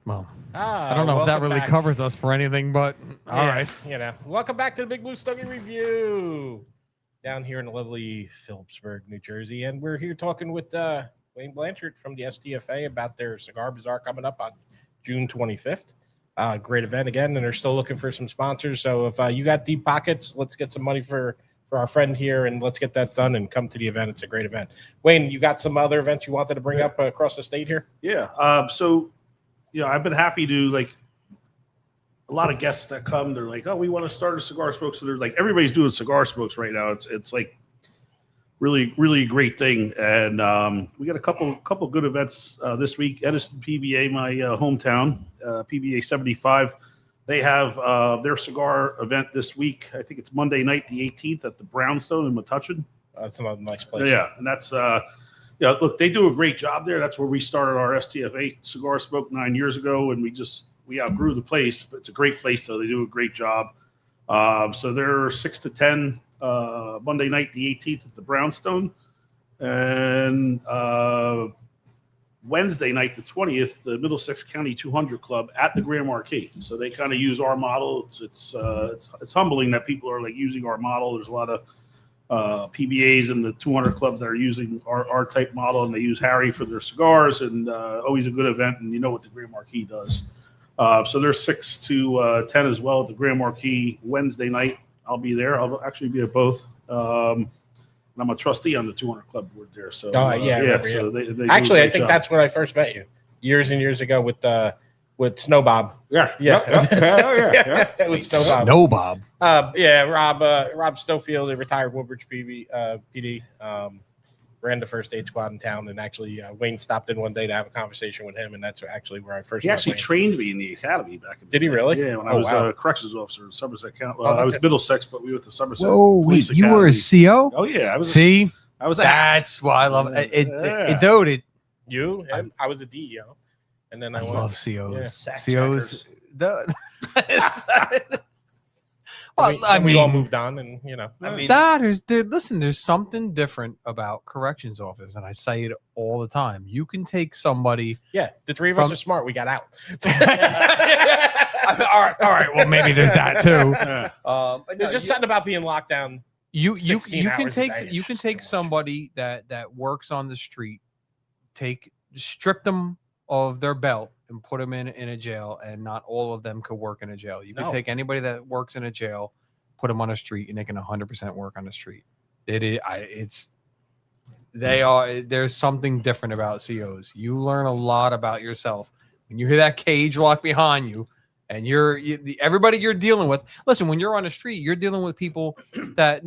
Well, I don't know if that really covers us for anything, but all right. You know, welcome back to the Big Blue Stogie Review down here in lovely Phillipsburg, New Jersey. And we're here talking with Wayne Blanchard from the STFA about their Cigar Bazaar coming up on June 25th. Great event again, and they're still looking for some sponsors. So if you got deep pockets, let's get some money for our friend here, and let's get that done and come to the event. It's a great event. Wayne, you got some other events you wanted to bring up across the state here? Yeah. So, I've been happy to, like, a lot of guests that come, they're like, oh, we want to start a cigar smoke. So there's like, everybody's doing cigar smokes right now. It's like really, really great thing. And we got a couple good events this week. Edison PBA, my hometown, PBA 75. They have their cigar event this week. I think it's Monday night, the 18th, at the Brownstone in Metuchen. That's a nice place. Yeah, and that's look, they do a great job there. That's where we started our STFA cigar smoke 9 years ago, and we outgrew the place. But it's a great place, though. They do a great job. So they're 6 to 10 Monday night, the 18th, at the Brownstone, and Wednesday night, the 20th, the Middlesex County 200 Club at the Grand Marquis. So they kind of use our model. It's humbling that people are like using our model. There's a lot of PBAs in the 200 Club that are using our type model, and they use Harry for their cigars, and always a good event. And you know what the Grand Marquis does. So they're 6 to 10 as well at the Grand Marquis Wednesday night. I'll be there. I'll actually be at both. And I'm a trustee on the 200 Club board there. So So they actually, I think that's where I first met you years and years ago with Snow Bob. Yeah. With Snow Bob. Rob Snowfield, a retired Woodbridge PD, ran the first aid squad in town, and actually Wayne stopped in one day to have a conversation with him, and that's actually where I first. He met actually Wayne. Trained me in the academy back in. Did he really? Yeah, when I was a corrections officer in Somerset County. Well, okay. I was Middlesex, but we went to Somerset. Whoa, Police you were a Academy. CO? Oh yeah, I was. That's why I love it. Dude, You and I was a DEO, and then I love COs. Yeah. COs. We all moved on, and there's something different about corrections officers, and I say it all the time. You can take somebody. Yeah, the three of us are smart. We got out. All right. Well, maybe there's that too. But there's just something about being locked down. You can take somebody that works on the street, strip them of their belt and put them in a jail, and not all of them could work in a jail. You can take anybody that works in a jail, put them on a street, and they can 100% work on the street. There's something different about COs. You learn a lot about yourself when you hear that cage lock behind you, and everybody you're dealing with. Listen, when you're on the street, you're dealing with people that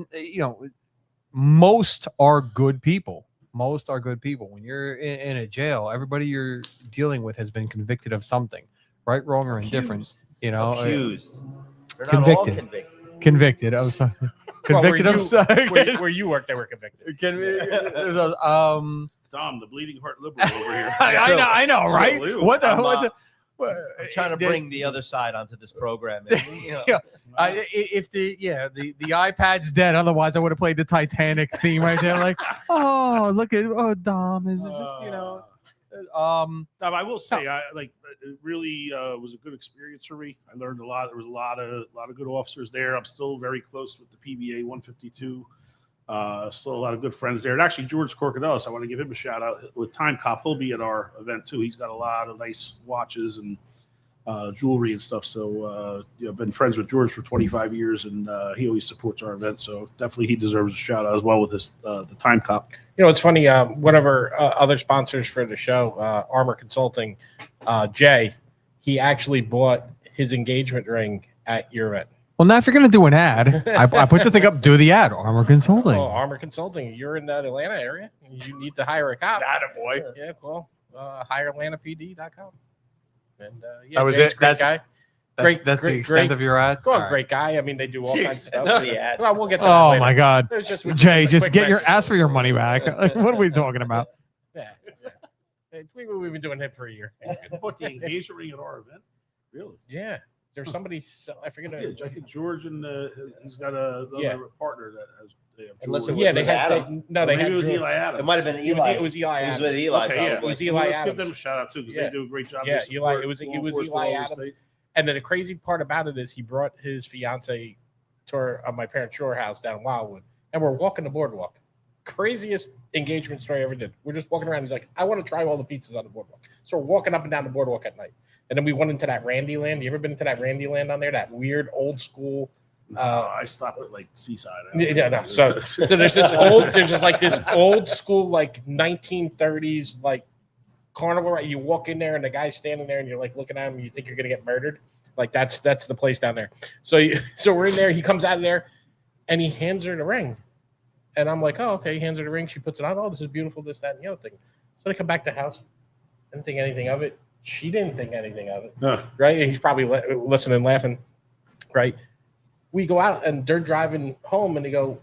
most are good people. Most are good people. When you're in a jail, everybody you're dealing with has been convicted of something, right, wrong, or indifferent. Accused. They're not convicted. all convicted. Convicted. I was convicted of something. Where you work, they were convicted. Tom, the bleeding heart liberal over here. I know, right? I'm trying to bring the other side onto this program. If the iPad's dead, otherwise I would have played the Titanic theme right there. Like, oh, look at Dom is just I will say, it really was a good experience for me. I learned a lot. There was a lot of good officers there. I'm still very close with the PBA 152. Still a lot of good friends there. And actually, George Corcadelis, I want to give him a shout out with Time Cop. He'll be at our event too. He's got a lot of nice watches and jewelry and stuff. So, I've been friends with George for 25 years, and he always supports our event. So definitely he deserves a shout out as well with his the Time Cop. It's funny. One of our other sponsors for the show, Armor Consulting, Jay, he actually bought his engagement ring at your event. Well, now if you're going to do an ad, I put the thing up, do the ad, Armor Consulting. Oh, Armor Consulting. You're in that Atlanta area. You need to hire a cop. Attaboy. Yeah, cool. HireAtlantaPD.com. And that was Jay's it. Great guy. That's the extent of your ad? Well, great guy. I mean, they do all kinds of stuff. The ad. Well, we'll get to that later. My God. Jay, just ask for your money back. Yeah. What are we talking about? Yeah. We've been doing it for a year. Put the engagement ring at our event? Really? Yeah. There's somebody, I forget. Yeah, I think George and he's got another partner that has. Unless George. it was Adam. They had Maybe it was George. Eli Adams. It might have been Eli. It was Eli It was Adams. with Eli. Okay, yeah. Probably. It was Eli Let's Adams. give them a shout out too because Yeah. they do a great job. Yeah, They Eli. support It was law Eli enforcement all over the Adams. state. And then the crazy part about it is he brought his fiance to my parents' shore house down in Wildwood, and we're walking the boardwalk. Craziest engagement story I ever did. We're just walking around. He's like, I want to try all the pizzas on the boardwalk. So we're walking up and down the boardwalk at night. And then we went into that Randy Land. You ever been into that Randy Land on there? That weird old school. I stopped at like Seaside. Yeah, no. So there's this old school like 1930s like carnival. Right? You walk in there and the guy's standing there and you're like looking at him. And you think you're gonna get murdered. Like that's the place down there. So we're in there. He comes out of there and he hands her the ring. And I'm like, oh, okay. He hands her the ring. She puts it on. Oh, this is beautiful. This, that, and the other thing. So they come back to the house. Didn't think anything of it. She didn't think anything of it. Right? And he's probably listening, laughing. Right? We go out and they're driving home and they go,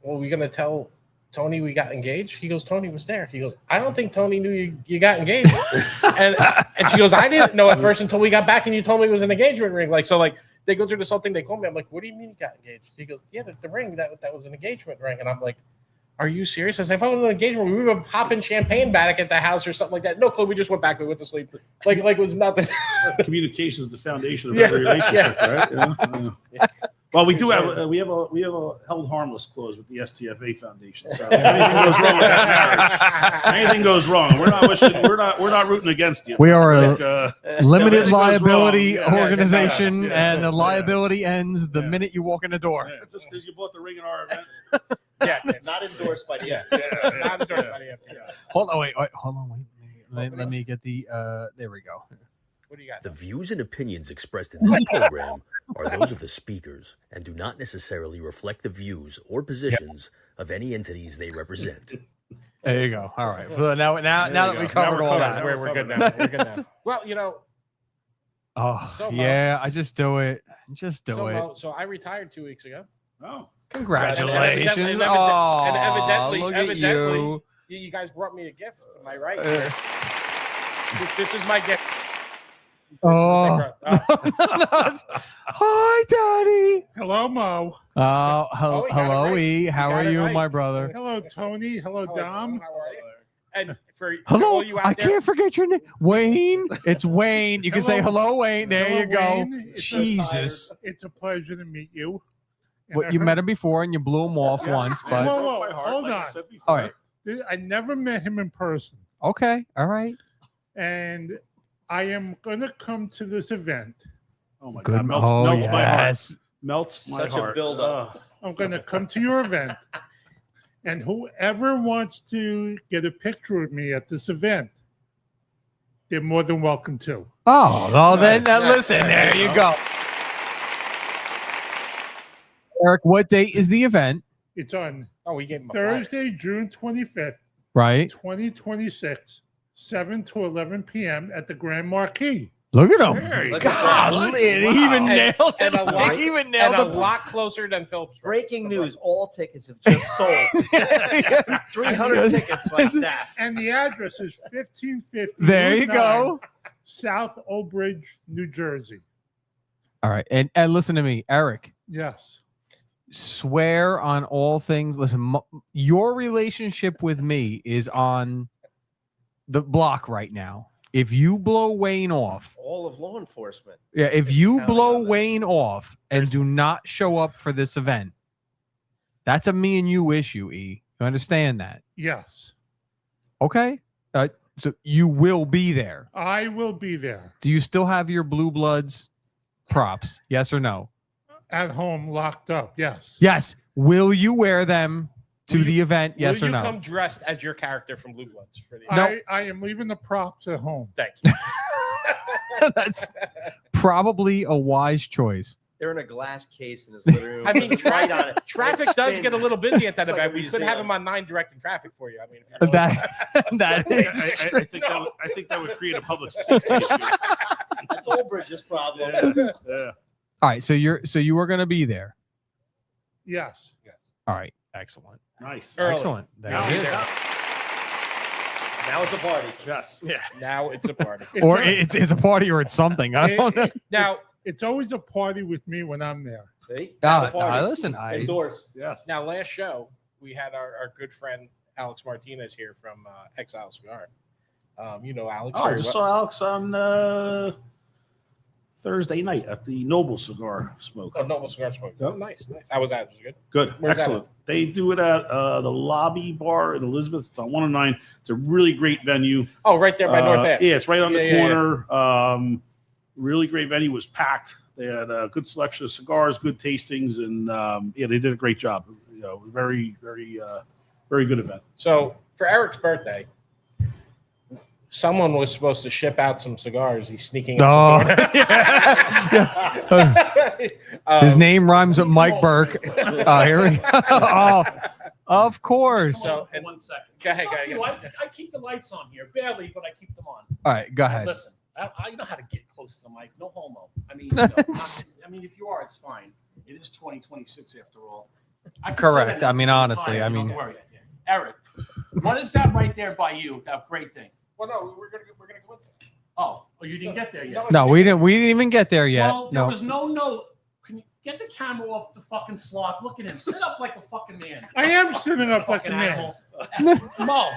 well, we're going to tell Tony we got engaged? He goes, Tony was there. He goes, I don't think Tony knew you got engaged. and she goes, I didn't know at first until we got back and you told me it was an engagement ring. Like, so like they go through this whole thing. They call me. I'm like, what do you mean you got engaged? He goes, yeah, the ring, that was an engagement ring. And I'm like, are you serious? I said, if I was an engagement, we were popping champagne back at the house or something like that. No clue. We just went back. We went to sleep. Like it was nothing. Communication is the foundation of every relationship, right? Yeah. Well, we have a held harmless clause with the STFA Foundation. So if anything goes wrong with that marriage, anything goes wrong, we're not rooting against you. We are a limited liability wrong, organization, and the liability ends the minute you walk in the door. Yeah, just because you bought the ring in our event. Yeah, Not endorsed by the not endorsed by the FDA. Hold on, wait. Let me get the. There we go. What do you got? The views and opinions expressed in this program are those of the speakers and do not necessarily reflect the views or positions of any entities they represent. There you go. All right. Well, now that we covered all that, We're good now. We're good now. Well, oh So, Mo, yeah, I just do it. Just do it. So I retired 2 weeks ago. Oh, Congratulations! And Look at you. You guys brought me a gift. Am I right? This is my gift. Oh. Hi, Daddy. Hello, Mo. Hello, E. How are you, my brother? Hello, Tony. Hello, Dom. How are you? And for Hello. all you out I there, can't forget your name, Wayne. It's Wayne. You can say hello, Wayne. There Hello, you go. Wayne. Jesus. It's a pleasure to meet you. And What I you heard- met him before and you blew him off once, but Whoa, hold on. all right. I never met him in person, Okay. All right. and I am going to come to this event. Oh my Good. God! Melts my heart. yes. Melts my Such a heart. build-up. I'm going to come to your event, and whoever wants to get a picture with me at this event, they're more than welcome to. Oh, well, then listen. There you go. Eric, what date is the event? It's on we gave him a flyer. Thursday, June 25th, Right. 2026, 7 to 11 p.m. at the Grand Marquis. Look at him. Very Look good. at that. God, he even nailed it. And a lot- He even And nailed a the lot closer than Phillips. Breaking news: all tickets have just sold. 300 tickets like that. And the address is 1550 There Route you 9, go. South Old Bridge, New Jersey. All right. And listen to me, Eric. Yes. Swear on all things. Listen, your relationship with me is on the block right now. If you blow Wayne off, All of law enforcement. yeah, if Just you counting blow on this. Wayne off and do not show up for this event, that's a me and you issue, E. You understand that? Yes. Okay? So you will be there. I will be there Do you still have your Blue Bloods props? Yes or no? at home, locked up. Yes. Yes. Will you wear them to the event? Yes Will or you no? come dressed as your character from Blue Bloods? For the No. I am leaving the props at home. Thank you. That's probably a wise choice. They're in a glass case in his living room. I mean, right on it. Traffic It does get a spins. little busy at that It's like event. a We could have museum. him on 9 directing traffic for you. I mean, if you That I think that would create a public safety issue. That's Old Bridge's problem. Yeah. all right. So you are going to be there. Yes. All right. Excellent. Nice. Early. Excellent. There Now, it is. Now it's a party. Yes. Yeah. now it's a party. Or it's a party or it's something. I don't know. Now, It's always a party with me when I'm there. See? Listen, Endorsed. Yes. Now, last show, we had our good friend Alex Martinez here from Exile Cigar. You know Alex. Oh, I just saw Alex on Thursday night at the Noble Cigar Smoke. Oh, Noble Cigar Smoke. Yep. Oh, nice. How was that? Was it good? Good. Where's that Excellent. They do it at the Lobby Bar in Elizabeth. It's on 109. It's a really great venue. Oh, right there by North Ave. Yeah, it's right on the Yeah, corner. Really great venue. Was packed. They had a good selection of cigars, good tastings, and yeah, they did a great job. You know, very good event. So for Eric's birthday, someone was supposed to ship out some cigars. He's sneaking out the door. His name rhymes with Mike Burke. Here we go. Oh, of course. So, For 1 second. Go ahead, Fuck go you. ahead. I keep the lights on here, barely, but I keep them on. All right, go ahead. Listen, I know how to get close to the mic. No homo. I mean, you know, I mean, if you are, it's fine. It is 2026 after all. I can say Correct. that I mean, all the honestly, time, I don't mean- worry. Eric, what is that right there by you? That great thing. Well, no, we're gonna go into it. Oh, you didn't get there yet. No, we didn't even get there yet. Well, there No. was no note. Can you get the camera off the fucking slot? Look at him. Sit up like a fucking man. I am sitting up like a Fucking man. animal. Mo,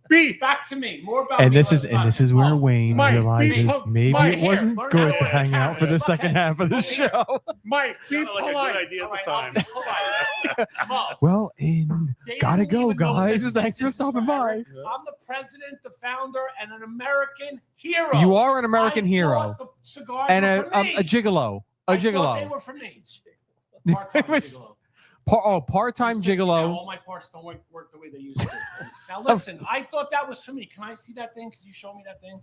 B. back to me. More about And me, this less is about you. where Mo, Wayne Mike, realizes Mike, maybe Mike, it wasn't here, good learn to how hang out for the cameras. second half of the Over here. show. Mike, be Sounded like a good polite. idea all at the right, time. Hold on. Mo, Well, and they gotta don't go, even know guys. this. Thanks for This is stopping by. Eric. I'm the president, the founder, and an American hero. You are an American I hero thought the cigars and were a for me. gigolo. A I thought they gigolo. were for me. Part-time gigolo. Part-time 60 now, gigolo. All my parts don't work the way they used to. Now listen, I thought that was for me. Can I see that thing? Could you show me that thing?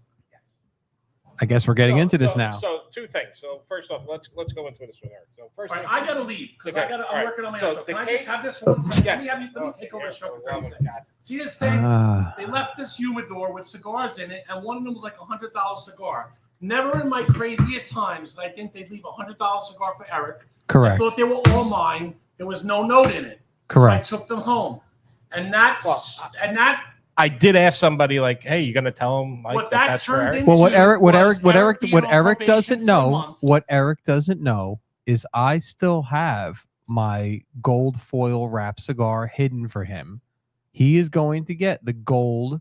I guess we're getting into this now. So two things. So first off, let's go into this with Eric. So first, All right, thing- I gotta leave because Okay, all I'm right. working on my So own show. the Can I case- just have this for 1 second? Yes. Let me Okay, take over the yes. show for Oh, 30 my seconds. God. See this thing? Ah. They left this humidor with cigars in it, and one of them was like $100 cigar. Never in my craziest times did I think they'd leave $100 cigar for Eric. I Correct. thought they were all mine. There was no note in it. Correct. So I took them home, and that I did ask somebody like, "Hey, you gonna tell him like what that that that's for turned Eric?" into. Well, what Eric being on probation doesn't for a know, month. what Eric doesn't know is I still have my gold foil wrap cigar hidden for him. He is going to get the gold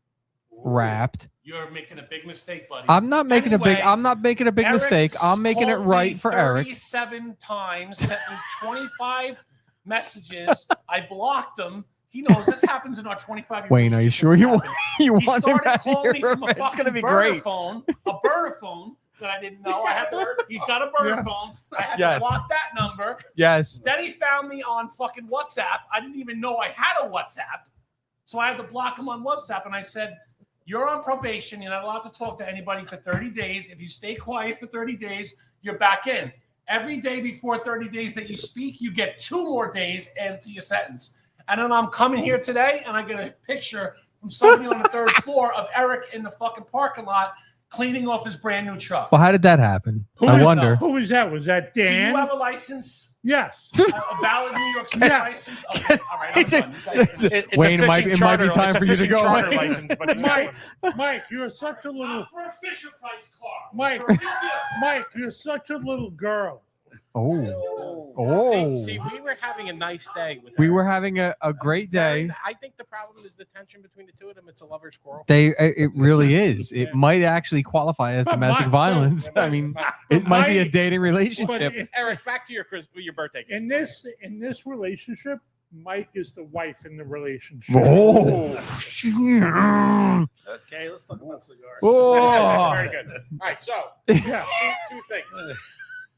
wrapped. You're making a big mistake, buddy. I'm not making a big Eric mistake. I'm making it called right me for Eric. 37 times, sent me 25 messages. I blocked him. He knows this happens in our 25 year Wayne, are you sure you want He you want him started out calling me here? from a It's fucking gonna be burner great. phone, a burner phone that I didn't know. He's got a burner phone. I had Yes. to block that number. Yes. Then he found me on fucking WhatsApp. I didn't even know I had a WhatsApp. So I had to block him on WhatsApp. And I said, you're on probation. You're not allowed to talk to anybody for 30 days. If you stay quiet for 30 days, you're back in. Every day before 30 days that you speak, you get 2 more days into your sentence. And then I'm coming here today and I get a picture from somebody on the 3rd floor of Eric in the fucking parking lot cleaning off his brand new truck. Well, how did that happen? Who I is- wonder. Who was that? Was that Do you Dan? have a license? Yes. A valid New York State Yeah. license? Okay, all right, I'm done. You guys- It's Wayne, a it might fishing be charter- time it's a for you to fishing go. charter license, but he's got Mike, one. Mike, you're such a little. Not for a Fisher Price car. Mike, For real. Mike, you're such a little girl. Oh. See, we were having a nice day with We Eric. were having a great day. I think the problem is the tension between the two of them. It's a lover's quarrel. It really is. It might actually qualify as But domestic my- violence. I mean, it might be a My- dating But relationship. Eric, back to your birthday. in this relationship, Mike is the wife in the relationship. Oh. Okay, let's talk about cigars. Oh. Very good. All right, so Yeah. two things.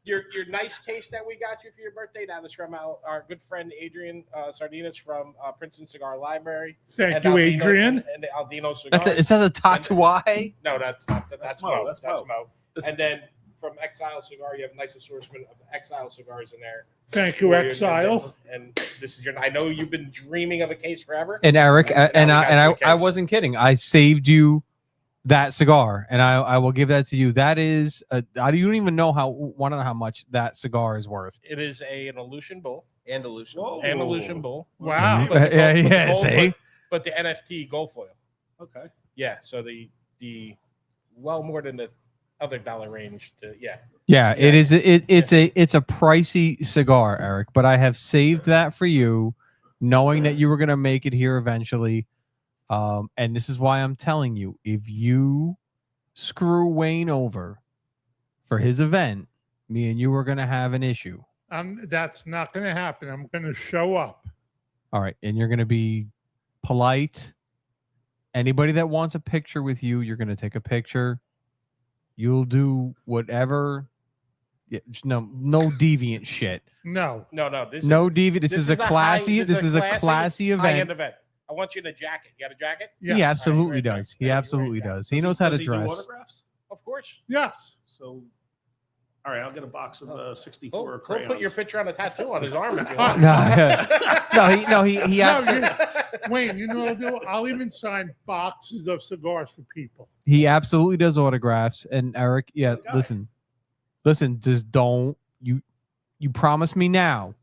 Your nice case that we got you for your birthday, that is from our good friend Adrian Sardinas from Princeton Cigar Library. Thank And you, Aldino- Adrian. And the Aldino Cigars. Is that a Tatuai? No, that's not. That's Mo, Mo. that's That's Mo. Mo. And then from Exile Cigar, you have a nice assortment of Exile cigars in there. Thank you, for you. Exile. And this is your. I know you've been dreaming of a case forever. And Eric, And and now we got you a I case. wasn't kidding. I saved you that cigar, and I will give that to you. That is, you don't even know want to know how much that cigar is worth. It is an Aleutian Bull. Andalusian. Whoa. An Aleutian Bull. Wow. But the gold- Yeah, the gold- see? But the NFT gold foil. Okay. Yeah. So the well more than the other dollar range to it is. It's a pricey cigar, Eric. But I have saved that for you, knowing that you were going to make it here eventually. And this is why I'm telling you: if you screw Wayne over for his event, me and you are going to have an issue. That's not going to happen. I'm going to show up. All right, and you're going to be polite. Anybody that wants a picture with you, you're going to take a picture. You'll do whatever. Yeah, no deviant shit. No. This is a classy. This is a classy event. High-end event. I want you in a jacket. You got a jacket? Yeah. He absolutely does. He absolutely does. He knows how to dress. Do autographs? Of course. Yes. So, all right, I'll get a box of 64 crayons. He'll put your picture on a tattoo on his arm if you want. He absolutely. Wayne, you know what I'll do? I'll even sign boxes of cigars for people. He absolutely does autographs. And Eric, listen, just don't you promise me now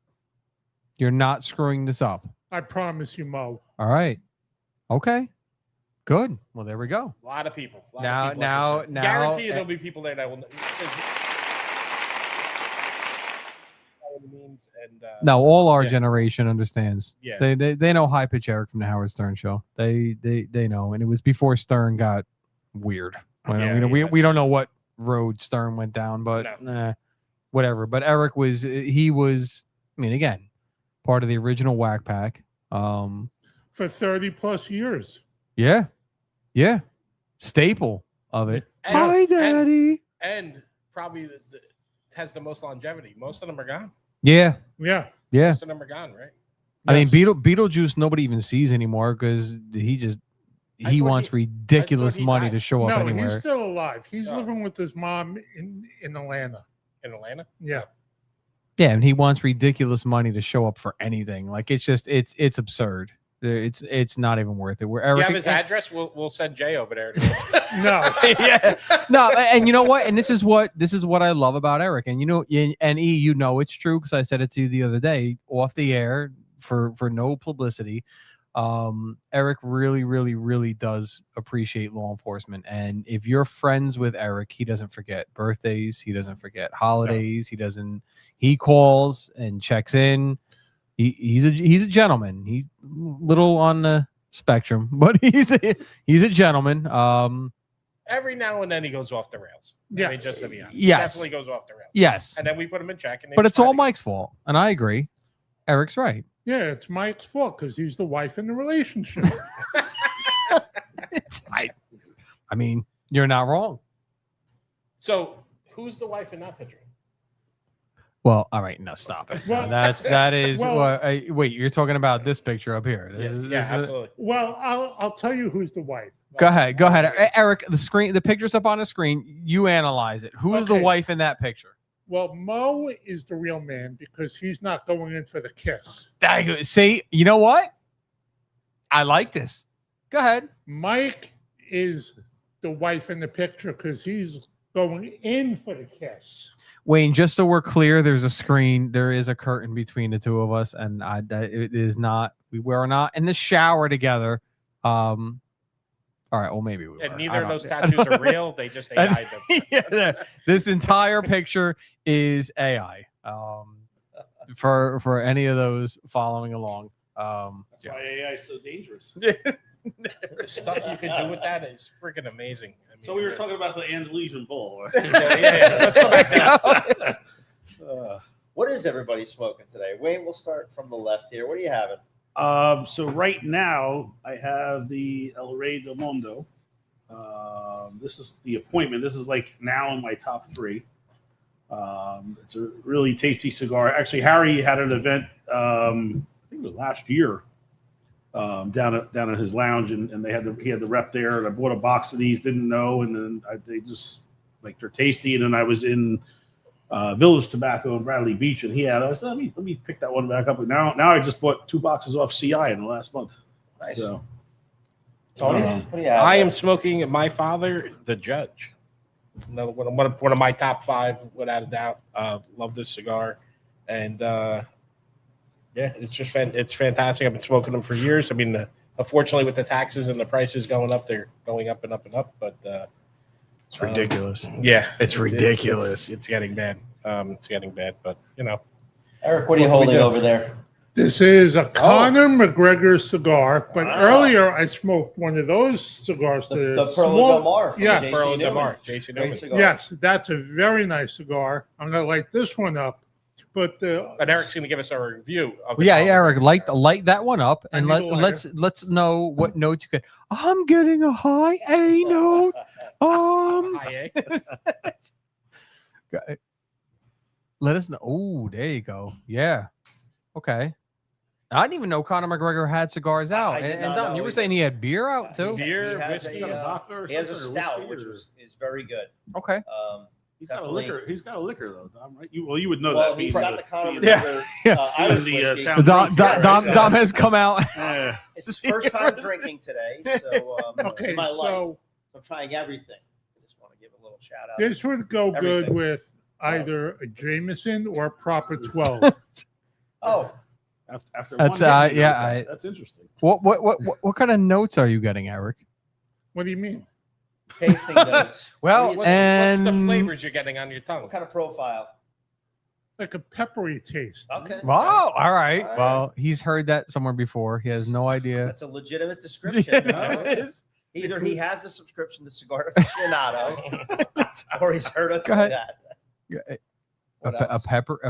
you're not screwing this up. I promise you, Mo. All right. Okay. Good. Well, there we go. A lot of people. Now, guarantee you there'll be people there that will. No, all our generation understands. Yeah. They know High Pitch Eric from the Howard Stern show. They know, and it was before Stern got weird. We don't know what road Stern went down, but whatever. But Eric was. I mean, again, part of the original Whack Pack. For 30 plus years. Yeah. Staple of it. Hi, Daddy. And probably has the most longevity. Most of them are gone. Yeah. Yeah. Most of them are gone, right? I mean, Beetlejuice, nobody even sees anymore because he wants ridiculous money to show up anywhere. He's still alive. He's living with his mom in Atlanta. In Atlanta? Yeah. Yeah, and he wants ridiculous money to show up for anything. Like it's absurd. It's not even worth it. You have his address? We'll send Jay over there. No, and you know what? And this is what I love about Eric. And it's true because I said it to you the other day off the air for no publicity. Eric really, really, really does appreciate law enforcement. And if you're friends with Eric, he doesn't forget birthdays. He doesn't forget holidays. He calls and checks in. He's a gentleman. He's little on the spectrum, but he's a gentleman. Every now and then he goes off the rails. Yeah. I mean, just to be honest. Yes. He definitely goes off the rails. Yes. And then we put him in check. But it's all Mike's fault. And I agree. Eric's right. Yeah, it's Mike's fault because he's the wife in the relationship. I mean, you're not wrong. So who's the wife in that picture? Well, all right, no, stop it. Well, that is. Wait, you're talking about this picture up here. Absolutely. Well, I'll tell you who's the wife. Go ahead, Eric. The picture's up on the screen. You analyze it. Who's the wife in that picture? Well, Mo is the real man because he's not going in for the kiss. See, you know what? I like this. Go ahead. Mike is the wife in the picture because he's going in for the kiss. Wayne, just so we're clear, there's a screen. There is a curtain between the two of us, and it is not. We were not in the shower together. All right. Well, maybe we were. And neither of those tattoos are real. They hide them. This entire picture is AI. For any of those following along. That's why AI is so dangerous. The stuff you can do with that is freaking amazing. I mean, so we were talking about the Andalusian bull. Let's go back to What is everybody smoking today? Wayne, we'll start from the left here. What are you having? So right now I have the El Rey del Mundo. This is the appointment. This is like now in my top 3. It's a really tasty cigar. Actually, Harry had an event. I think it was last year. Down at his lounge, and he had the rep there, and I bought a box of these. Didn't know, and then they just like they're tasty. And then I was in Village Tobacco in Bradley Beach, and he had. I said, let me pick that one back up. And now I just bought 2 boxes off CI in the last month. Nice. So, Tony, what do you have? I am smoking My Father, the Judge. Another one of my top 5, without a doubt. Love this cigar, and. Yeah, it's fantastic. I've been smoking them for years. I mean, unfortunately, with the taxes and the prices going up, they're going up and up and up. But It's ridiculous. Yeah, It's ridiculous. It's getting bad. It's getting bad, but you know. Eric, what are you holding over there? This is a Conor McGregor cigar, but earlier I smoked one of those cigars. The Pearl of Del Mar. Yes. Pearl of Del Mar. JC Newman. Yes, that's a very nice cigar. I'm going to light this one up. But Eric's going to give us a review of it. Yeah, Eric, light that one up, and I need a let's know what notes you get. I'm getting a high A note. Hi, Let us know. Oh, there you go. Yeah. Okay. I didn't even know Conor McGregor had cigars out. I did And not Dom, know you were either. saying he had beer out too? Beer, He has whiskey. he has a stout, which is very good. Okay. He's got a Definitely. liquor. He's got a liquor though, Dom, right? You would know Well, that. he's being got the Conor Yeah. McGregor Irish the, whiskey. town- Dom has come out. Yeah. It's his first time drinking today, so okay, in my life, so I'm trying everything. I just want to give a little shout out. this would go good Everything. with either a Jameson or a proper 12. Oh, After That's, one hit, yeah, that's interesting. What kind of notes are you getting, Eric? What do you mean? tasting notes. Well, What What's the and flavors you're getting on your tongue? what kind of profile? Like a peppery taste. Okay. wow, all right. All right. Well, he's heard that somewhere before. He has no idea. That's a legitimate description. Yeah, you know? it is. Either he has a subscription to Cigar Aficionado, or he's heard us Go say ahead. that. A, What a else?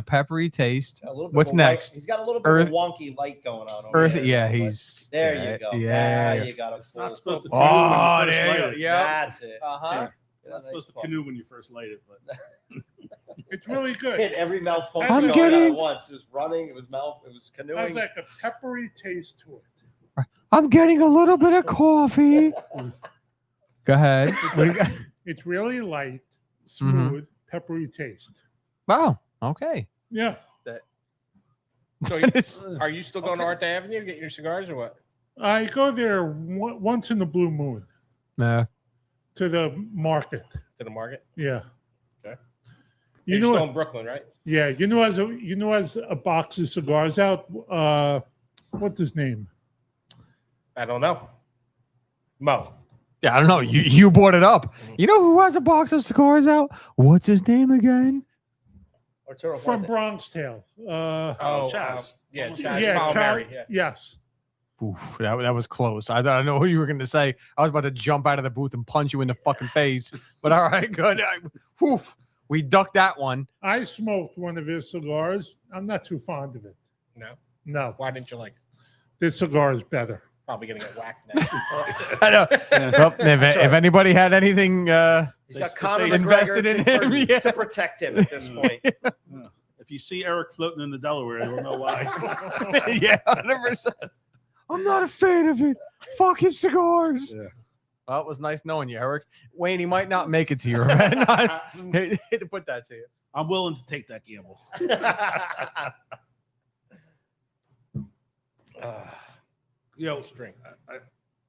peppery taste. A little bit What's of a light- next? He's got a little bit of a wonky light going on. Over Earth, there, yeah, but he's there. yeah, You go. Yeah, Now you got It's not it. supposed to. Oh, canoe when you first there you light go. it. Yeah. That's it. Uh-huh. It's not supposed to canoe when you first light it, but It's really good. Hit every malfunction I'm going on getting- at once. It was running. It was it was It canoeing. has like a peppery taste to it. I'm getting a little bit of coffee. Go ahead. What do you got? It's really light, Mm-hmm. smooth, peppery taste. Wow. Okay. Yeah. So That is- are you still going to Art Avenue getting your cigars or what? I go there once in the blue moon No. to the market. To the market? Yeah. Okay. You You're know, still in Brooklyn, right? yeah. As a box of cigars out. What's his name? I don't know. Mo. Yeah, I don't know. You brought it up. You know who has a box of cigars out? What's his name again? Arturo From Fuente. Bronx Tale. Chaz. Yeah, Almost- Chaz Yeah, Palmieri, yeah. Yes. Oof, that was close. I don't know who you were going to say. I was about to jump out of the booth and punch you in the fucking face. But all right, good. We ducked that one. I smoked one of his cigars. I'm not too fond of it. No. No, Why didn't you like it? this cigar is better. Probably going to get whacked now. I know. Well, if anybody had anything He's got Conor invested McGregor in him, yeah. to protect him at this point. If you see Eric floating in the Delaware, you'll know why. yeah, 100%. I'm not a fan of it. Fuck his cigars. Yeah. Well, it was nice knowing you, Eric. Wayne, he might not make it to your event. Hate to put that to you. I'm willing to take that gamble. You know,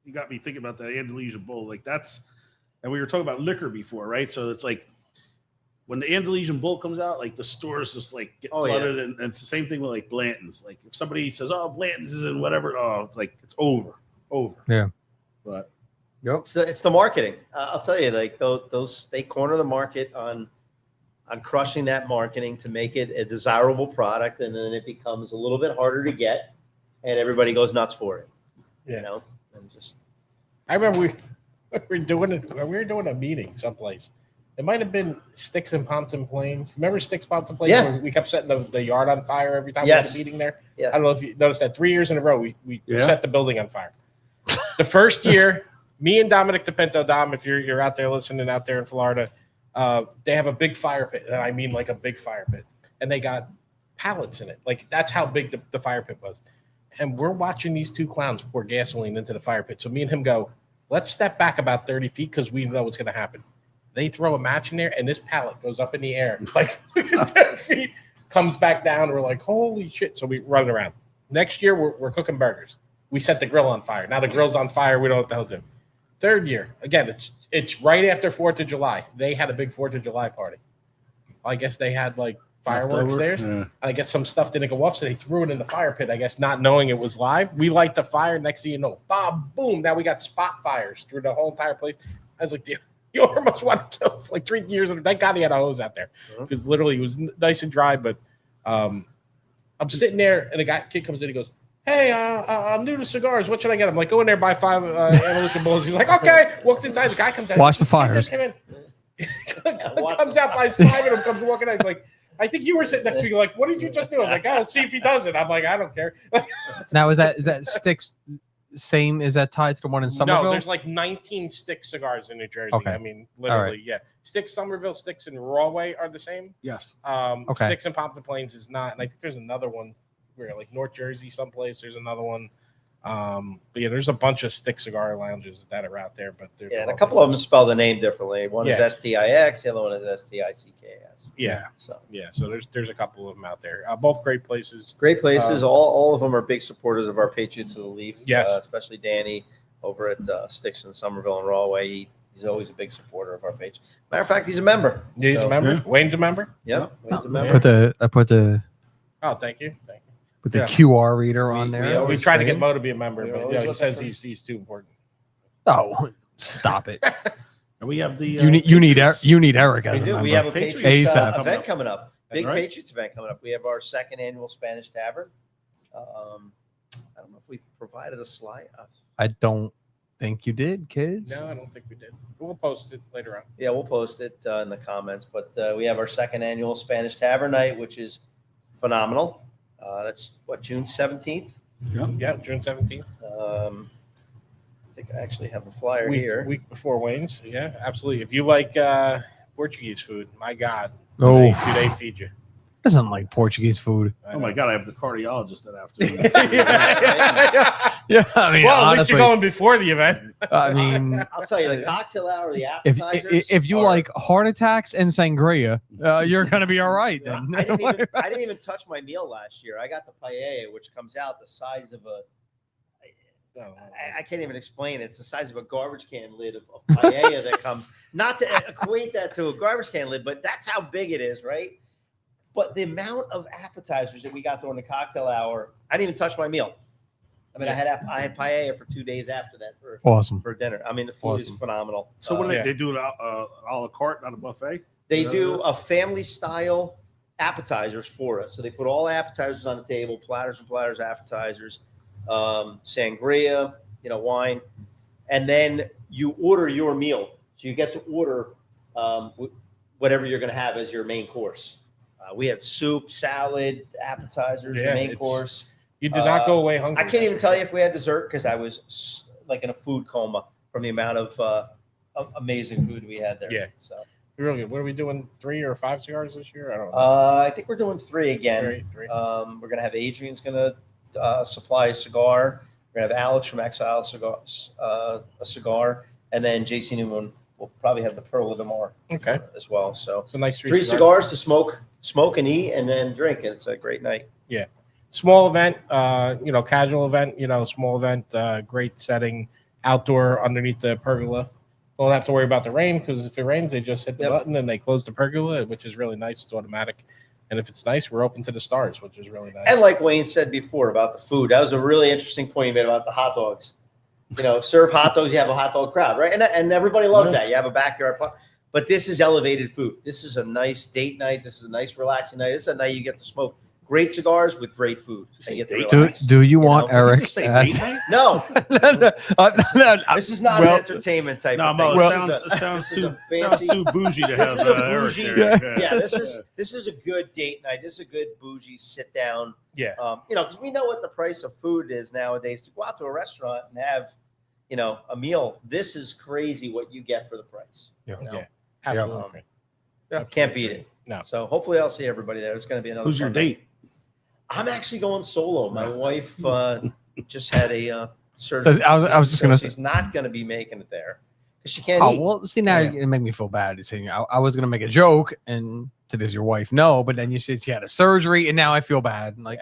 you got me thinking about that Andalusian Bull. Like that's, and we were talking about liquor before, right? So it's like when the Andalusian Bull comes out, like the stores just like get Oh, yeah. flooded, and it's the same thing with like Blanton's. Like if somebody says, "Oh, Blanton's is in whatever," oh, it's like it's over. Yeah. But It's the marketing. I'll tell you, like those they corner the market on crushing that marketing to make it a desirable product, and then it becomes a little bit harder to get, and everybody goes nuts for it. Yeah. You know, and just I remember we were doing a meeting someplace. It might have been Sticks and Pompton Plains. Remember Sticks Pompton Plains? Yeah. Where we kept setting the yard on fire every time Yes. we had a meeting there. Yeah. I don't know if you noticed that 3 years in a row we Yeah. set the building on fire. The first year, me and Dominic DePinto, Dom, if you're out there listening out there in Florida, they have a big fire pit. And I mean like a big fire pit. And they got pallets in it. Like that's how big the fire pit was. And we're watching these two clowns pour gasoline into the fire pit. So me and him go, let's step back about 30 feet because we know what's going to happen. They throw a match in there, and this pallet goes up in the air like 10 feet, comes back down. We're like, holy shit. So we run around. Next year, we're cooking burgers. We set the grill on fire. Now the grill's on fire. We don't know what the hell to do. Third year, again, it's right after 4th of July. They had a big 4th of July party. I guess they had like fireworks there. Yeah. I guess some stuff didn't go off, so they threw it in the fire pit, I guess, not knowing it was live. We light the fire. Next thing you know, boom, boom. Now we got spot fires through the whole entire place. I was like, The owner must want to kill us like 3 years. And thank God he had a hose out there because literally it was nice and dry. But I'm sitting there and kid comes in. He goes, "Hey, I'm new to cigars. What should I get?" I'm like, "Go in there, buy 5 Andalusian Bulls." He's like, "Okay." Walks inside. The guy comes out. Watch the fires. Comes out, buys 5 of them, comes walking out. He's like, "I think you were sitting next to me. Like, what did you just do?" I was like, "Oh, let's see if he does it." I'm like, "I don't care." Now is that sticks same? Is that tied to the one in Somerville? No, there's like 19 Stick cigars in New Jersey. Okay. I mean, literally, right. yeah. Sticks Somerville, Sticks in Rawway are the same. Yes. Okay. Sticks in Pompton Plains is not. And I think there's another one where like North Jersey, someplace. There's another one. But yeah, there's a bunch of Stick cigar lounges that are out there. But and a couple of them spell the name differently. One is Yeah. STIX, the other one is STICKS. Yeah. So there's a couple of them out there. Both great places. great places. All of them are big supporters of our Patriots of the Leaf. Yes. Especially Danny over at Sticks in Somerville and Rawway. He's always a big supporter of our Patriots. Matter of fact, he's a member. He's a member. Yeah. Wayne's a member. Yep. Wayne's a I member. put the Oh, thank you. the QR reader on We there. always We tried to say- get Mo to be a member, We but always he look says for- he's too important. Oh, stop it! And we have the You need Patriots. Eric We as a do. member. We have a Patriots Patriots ASAP. event coming up. Big right. Patriots event coming up. We have our 2nd annual Spanish Tavern. I don't know if we provided a slide. I don't think you did, kids. No, I don't think we did. We'll post it later on. Yeah, we'll post it in the comments. But we have our 2nd annual Spanish Tavern night, which is phenomenal. That's June 17th. Yeah, June 17th. I think I actually have the flyer here. Week before Wayne's. Yeah, absolutely. If you like Portuguese food, my God, Oh. do they feed you? Doesn't like Portuguese food. Oh my God, I have the cardiologist that afternoon. Yeah, I mean, Well, at least honestly, you're going before the event. I mean, I'll tell you, the cocktail hour, the if appetizers. if you are- like heart attacks and sangria, you're gonna be all right then. I didn't even touch my meal last year. I got the paella, which comes out the size of a. I can't even explain it. It's the size of a garbage can lid of paella that comes. Not to equate that to a garbage can lid, but that's how big it is, right? But the amount of appetizers that we got during the cocktail hour, I didn't even touch my meal. I mean, I had paella for 2 days after that Awesome. for dinner. I mean, the food is Awesome. phenomenal. So what do Yeah. they do? A la carte, not a buffet. They do a family style appetizers for us. So they put all appetizers on the table, platters and platters, appetizers, sangria, wine, and then you order your meal. So you get to order whatever you're going to have as your main course. We had soup, salad, appetizers, Yeah, main it's- course. You did not go away hungry. I can't even tell you if we had dessert because I was like in a food coma from the amount of amazing food we had there. Yeah. So Really good. What are we doing? 3 or 5 cigars this year? I don't know. I think we're doing 3 again. Three. We're gonna have Adrian's gonna supply a cigar. We're gonna have Alex from Exile Cigars, a cigar, and then JC Newman will probably have the Pearl of Demar Okay. as well. So It's a nice 3 cigars to smoke and eat, and then drink. And it's a great night. Small event, casual event, small event, great setting, outdoor underneath the pergola. Don't have to worry about the rain because if it rains, they just hit the Yep. button and they close the pergola, which is really nice. It's automatic. And if it's nice, we're open to the stars, which is really nice. And like Wayne said before about the food, that was a really interesting point you made about the hot dogs. Serve hot dogs, you have a hot dog crowd, right? And everybody loves that. You have a backyard park. But this is elevated food. This is a nice date night. This is a nice relaxing night. This is a night you get to smoke great cigars with great food. And you get to Do relax. do you want know, Eric? Just say at- date night? No, No, this is not Well- an entertainment type No, of Mo, thing. it This is a- sounds this is a too fancy- bougie to This have is a Eric bougie. there. Yeah, this is a good date night. This is a good bougie sit down. Yeah. Because we know what the price of food is nowadays. To go out to a restaurant and have, a meal. This is crazy what you get for the price. Yeah. You know? Yeah. Absolutely. Can't beat it. No. So hopefully I'll see everybody there. It's going to be another. Who's your fun night. date? I'm actually going solo. My wife just had a surgery. I was just gonna say. she's not going to be making it there because she can't Oh eat. well, see now it make me feel bad. Saying I was gonna make a joke, and to does your wife know? But then you said she had a surgery, and now I feel bad. I'm like,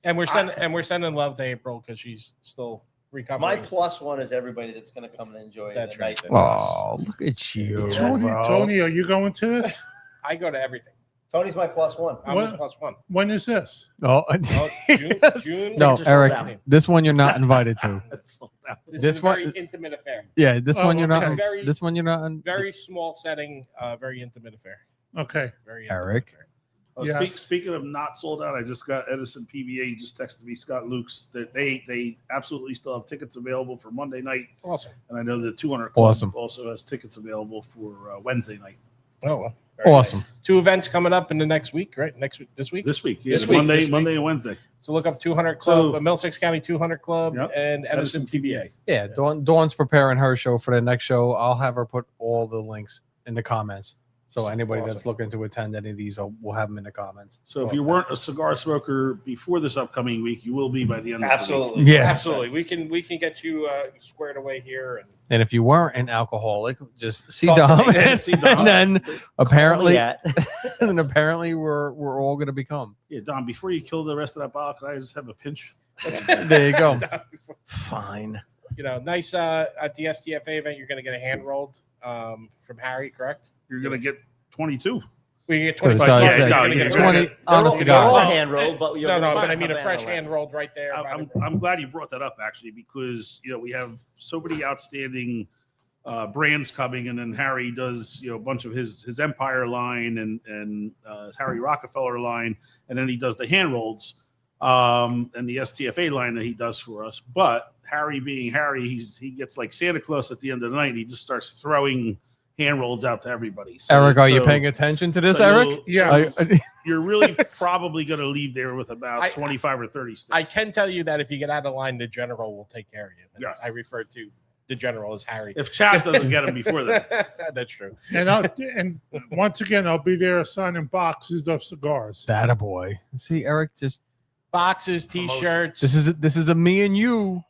And we're sending love to April because she's still recovering. My plus one is everybody that's going to come and enjoy That's the night. right. oh, look at you, Tony, bro. Tony, are you going to this? I go to everything. Tony's my +1. I was +1. When is this? Oh, June. no, Tickets are sold Eric, out. this one you're not invited to. This This is a very one- intimate affair. Yeah, this one you're okay. not. Very- This one you're not. Very small setting, very intimate affair. Okay. Very intimate Eric. affair. Yeah. Speaking of not sold out, I just got Edison PBA just texted me, Scott Lukes, that they absolutely still have tickets available for Monday night, Awesome. and I know the 200 Club Awesome. also has tickets available for Wednesday night. Oh, well. Very Awesome. nice. 2 events coming up in the next week, right? This week? This week, This yeah, week, Monday, this week. Monday and Wednesday. So look up 200 Club, So- Middlesex County 200 Club, Yep. and Edison PBA. Yeah, Dawn's preparing her show for the next show. I'll have her put all the links in the comments. So anybody that's Awesome. looking to attend any of these, we'll have them in the comments. So if you weren't a cigar smoker before this upcoming week, you will be by the end of the week. Absolutely. Yeah. Absolutely. We can get you squared away here. And if you weren't an alcoholic, just see Talk to Dom, me. and, See Dom. and then apparently, Yeah. and apparently we're all gonna become. Yeah, Don, before you kill the rest of that bottle, can I just have a pinch? There you go. Fine. You know, nice at the STFA event, you're going to get a hand rolled from Harry, correct? You're going to get 22. We get Good 20. stuff. yeah, you're no, gonna you're get gonna 20 get- honest to They're all God. hand rolled, but you're No, gonna but I mean a have fresh Havana. hand rolled right there. I'm glad you brought that up, actually, because, we have so many outstanding brands coming, and then Harry does, a bunch of his Empire line and his Harry Rockefeller line, and then he does the hand rolls and the STFA line that he does for us. But Harry being Harry, he gets like Santa Claus at the end of the night. And he just starts throwing hand rolls out to everybody. So, Eric, are you so- paying attention to this, so Eric? you'll- Yeah. so you're really probably going to leave there with about 25 or 30 sticks. I can tell you that if you get out of line, the general will take care of you. And Yes. I refer to the general as Harry. If Chaz doesn't get him before that. That's true. And once again, I'll be there signing boxes of cigars. That a boy. See, Eric, just Boxes, T-shirts. this is a me and you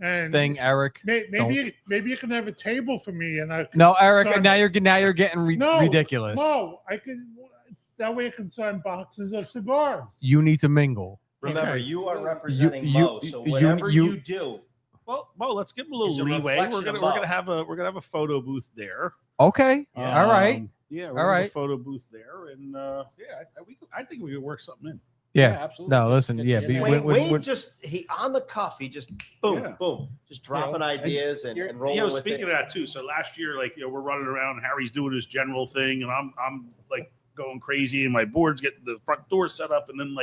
And thing, Eric. maybe you can have a table for me, and I No, Eric, Sorry. now you're getting No, ridiculous. No, I can. That way, I can sign boxes of cigars. You need to mingle. Remember, Okay. you are representing you- Mo, so you- whatever you- you do, Well, let's give him a It's little a leeway. reflection of We're Mo. gonna have a photo booth there. Okay. All right. Yeah, All we're gonna have right. a photo booth there, and I think we could work something in. Yeah. absolutely. No, listen. Yeah. It's- Be, Wayne, when- Wayne when- just on the cuff, he just boom, Yeah. boom, just dropping ideas and rolling with Speaking it. of that too, so last year, we're running around, Harry's doing his general thing, and I'm like going crazy, and my board's getting the front door set up, and then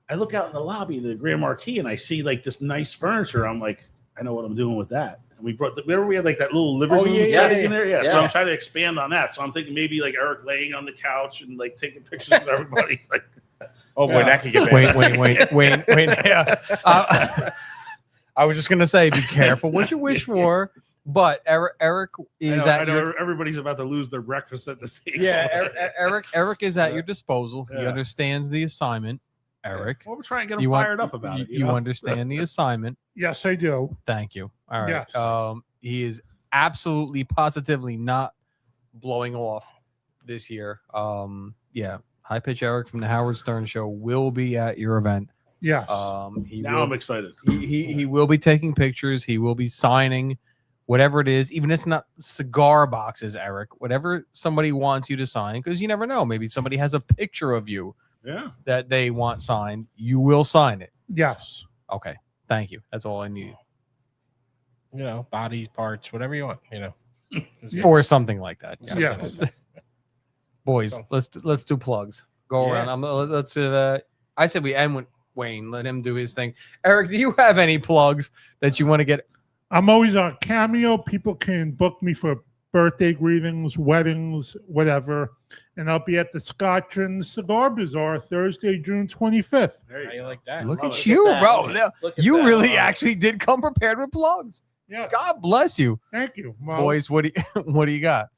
I look out in the lobby of the Grand Marquis, and I see this nice furniture. I'm like, I know what I'm doing with that. And we brought remember we had that little living room yeah, setting yeah, in there, yeah. So I'm trying to expand on that. So I'm thinking maybe Eric laying on the couch and taking pictures of everybody. Oh boy, that could get bad. Wait. Yeah. I was just gonna say, be careful what you wish for. But Eric is I at know your everybody's about to lose their breakfast at this table. yeah. Eric is at your disposal. He Yeah. understands the assignment. Eric, Well, we're trying to get you them want- fired up about it. You understand the assignment. Yes, I do. Thank you. All right. Yes. He is absolutely, positively not blowing off this year. Yeah. High Pitch Eric from the Howard Stern Show will be at your event. Yes. He Now will, I'm excited. he will be taking pictures. He will be signing whatever it is, even if it's not cigar boxes, Eric, whatever somebody wants you to sign, because you never know. Maybe somebody has a picture of you Yeah. that they want signed. You will sign it. yes. Okay. Thank you. That's all I need. Body parts, whatever you want. Or something like that. Yes. Boys, let's do plugs. Go Yeah. around. Let's. I said we end with Wayne. Let him do his thing. Eric, do you have any plugs that you want to get? I'm always on Cameo. People can book me for birthday greetings, weddings, whatever. And I'll be at the Scotch and Cigar Bazaar Thursday, June 25th. There How you you go. like that? Look Love at it. you, Look at bro. that. Now, Look at you that. really Love it. actually did come prepared with plugs. Yeah. God bless you, Thank you. Mo. boys. What do you got?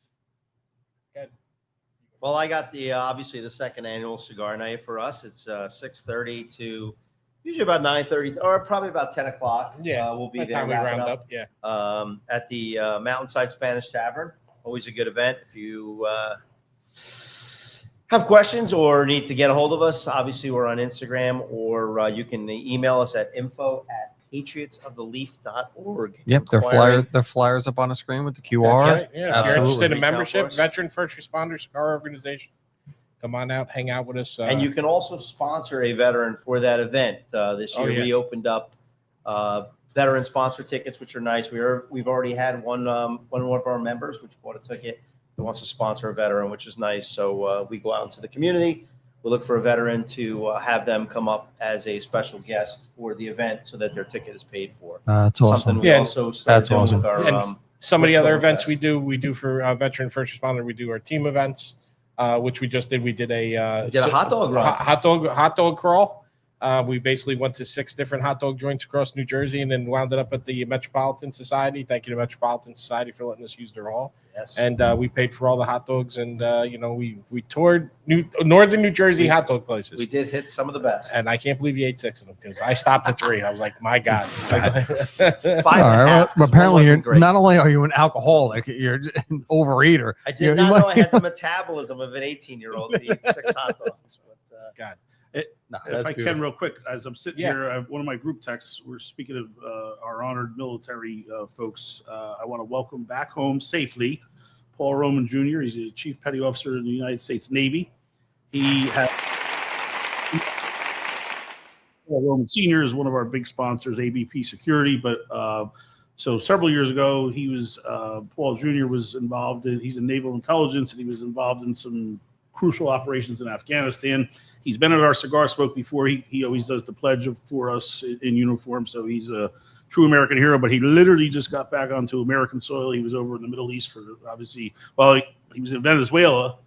Well, I got the obviously the second annual cigar night for us. It's 6:30 to usually about 9:30 or probably about 10 o'clock. Yeah, we'll be By the there time we wrapping round up. up, yeah. At the Mountainside Spanish Tavern. Always a good event. If you have questions or need to get a hold of us, obviously we're on Instagram, or you can email us at info@patriotsoftheleaf.org. Yep, Inquiring. their flyers up on the screen with the QR. That's right. Yeah. If you're interested in Absolutely. membership, Reach out for us. Veteran First Responder Cigar Organization, Come on out, hang out with us. And you can also sponsor a veteran for that event. This year we opened up veteran sponsor tickets, which are nice. We've already had one of our members, which bought a ticket, that wants to sponsor a veteran, which is nice. So we go out into the community. We look for a veteran to have them come up as a special guest for the event so that their ticket is paid for. That's awesome. Something we also started doing with our and some of the other events Fest. we do for veteran first responder. We do our team events, which we just did. We did a hot dog run. hot dog crawl. We basically went to 6 different hot dog joints across New Jersey and then wound it up at the Metropolitan Society. Thank you to Metropolitan Society for letting us use their hall. Yes. And we paid for all the hot dogs, and we toured northern New Jersey hot dog places. We did hit some of the best. And I can't believe you ate 6 of them because I stopped at 3. I was like, my God. 5.5. But apparently, not only are you an alcoholic, you're an overeater. I did not know I had the metabolism of an 18-year-old to eat 6 hot dogs. But, God. If I can, real quick, as I'm sitting here, I have one of my group texts. We're speaking of our honored military folks. I want to welcome back home safely Paul Roman Jr. He's a Chief Petty Officer in the United States Navy. He has Paul Roman Sr. is one of our big sponsors, ABP Security. But so several years ago, he was Paul Jr. was involved in. He's in naval intelligence, and he was involved in some crucial operations in Afghanistan. He's been at our cigar smoke before. He always does the pledge for us in uniform, so he's a true American hero. But he literally just got back onto American soil. He was over in the Middle East for obviously. Well, he was in Venezuela,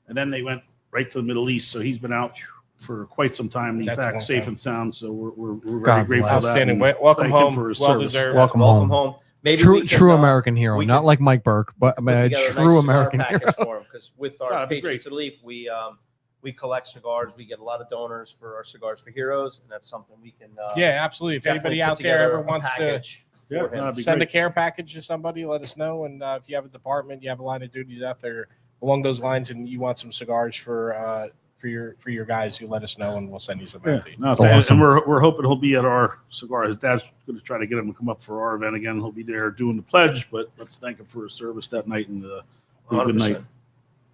and then they went right to the Middle East. So he's been out for quite some time. He's back safe and sound. So we're very grateful. Outstanding. Welcome home. Well deserved. Welcome home. Maybe true American hero, not like Mike Burke, but a true American hero. Because with our Patriots of the Leaf, we collect cigars. We get a lot of donors for our Cigars for Heroes, and that's something we can. Absolutely. If anybody out there ever wants to send a care package to somebody, let us know. And if you have a department, you have a line of duties out there along those lines, and you want some cigars for your guys, you let us know, and we'll send you some. And we're hoping he'll be at our cigar. His dad's going to try to get him to come up for our event again. He'll be there doing the pledge, but let's thank him for his service that night and good night.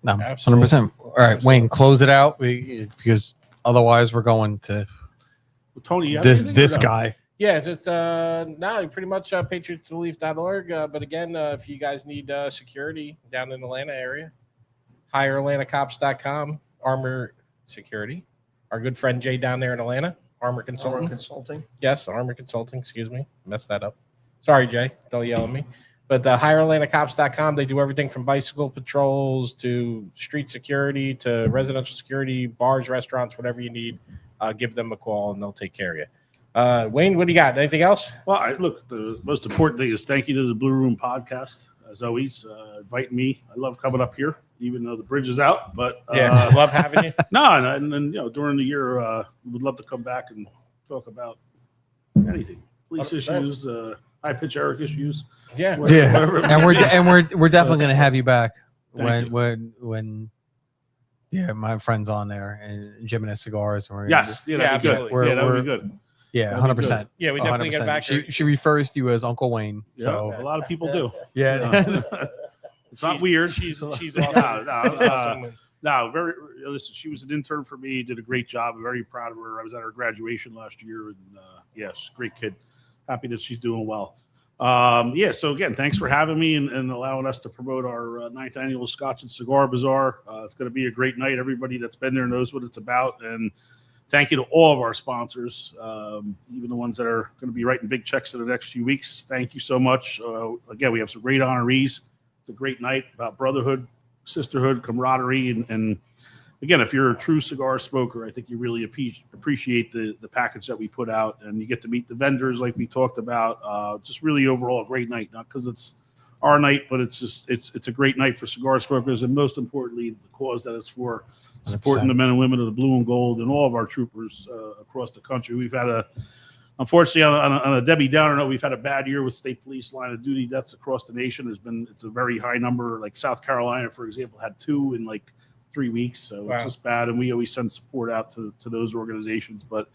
No, 100%. All right, Wayne, close it out because otherwise we're going to Tony. This guy. Yeah, it's just pretty much patriotsoftheleaf.org. But again, if you guys need security down in the Atlanta area, hireatlantacops.com. Armor Security. Our good friend Jay down there in Atlanta, Armor Consulting. Yes, Armor Consulting. Excuse me, messed that up. Sorry, Jay. Don't yell at me. But hireatlantacops.com, they do everything from bicycle patrols to street security to residential security, bars, restaurants, whatever you need. Give them a call and they'll take care of you. Wayne, what do you got? Anything else? Well, look, the most important thing is thank you to the Blue Room Podcast, as always, inviting me. I love coming up here, even though the bridge is out. But love having you. and during the year, we would love to come back and talk about anything, police 100%. Issues, high pitch Eric issues. Whatever. And we're definitely going to have you back when my friend's on there and Jim and his cigars. Yes, that'd be good. That'd be good. Yeah, 100%. Yeah, we definitely 100%. get back. She refers to you as Uncle Wayne. So a lot of people do. Yeah, it's not weird. She's awesome. Listen, she was an intern for me. Did a great job. I'm very proud of her. I was at her graduation last year, and yes, great kid. Happy that she's doing well. So again, thanks for having me and allowing us to promote our 9th annual Scotch and Cigar Bazaar. It's going to be a great night. Everybody that's been there knows what it's about, and thank you to all of our sponsors, even the ones that are going to be writing big checks in the next few weeks. Thank you so much. Again, we have some great honorees. It's a great night about brotherhood, sisterhood, camaraderie, and again, if you're a true cigar smoker, I think you really appreciate the package that we put out, and you get to meet the vendors like we talked about. Just really overall a great night, not because it's our night, but it's a great night for cigar smokers, and most importantly, the cause that it's for, supporting 100%. The men and women of the blue and gold and all of our troopers across the country. We've had unfortunately, on a Debbie Downer note, we've had a bad year with state police line of duty deaths across the nation. It's a very high number. Like South Carolina, for example, had 2 in like 3 weeks. So It's just bad. And we always send support out to those organizations. But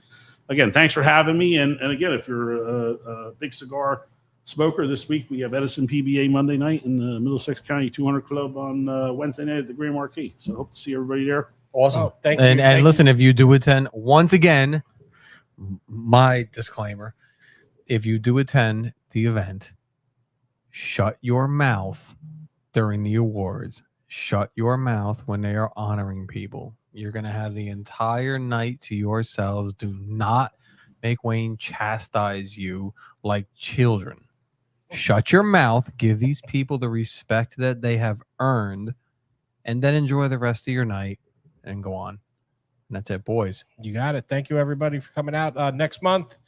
again, thanks for having me. And again, if you're a big cigar smoker, this week we have Edison PBA Monday night in the Middlesex County 200 Club on Wednesday night at the Grand Marquis. So hope to see everybody there. Awesome. Oh, thank you. And Thank listen, if you do attend, once again, my disclaimer: if you do attend the event, shut your mouth during the awards. Shut your mouth when they are honoring people. You're going to have the entire night to yourselves. Do not make Wayne chastise you like children. Shut your mouth. Give these people the respect that they have earned, and then enjoy the rest of your night and go on. And that's it, boys. You got it. Thank you, everybody, for coming out. Next month,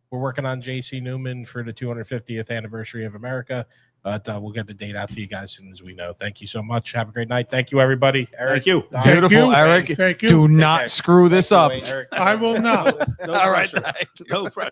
we're working on J.C. Newman for the 250th anniversary of America. But we'll get the date out to you guys as soon as we know. Thank you so much. Have a great night. Thank you, everybody. Eric, Thank you. Don, Beautiful, Eric. Thank you. Do not care. screw this up. Eric. I will not. No All right. pressure. No pressure.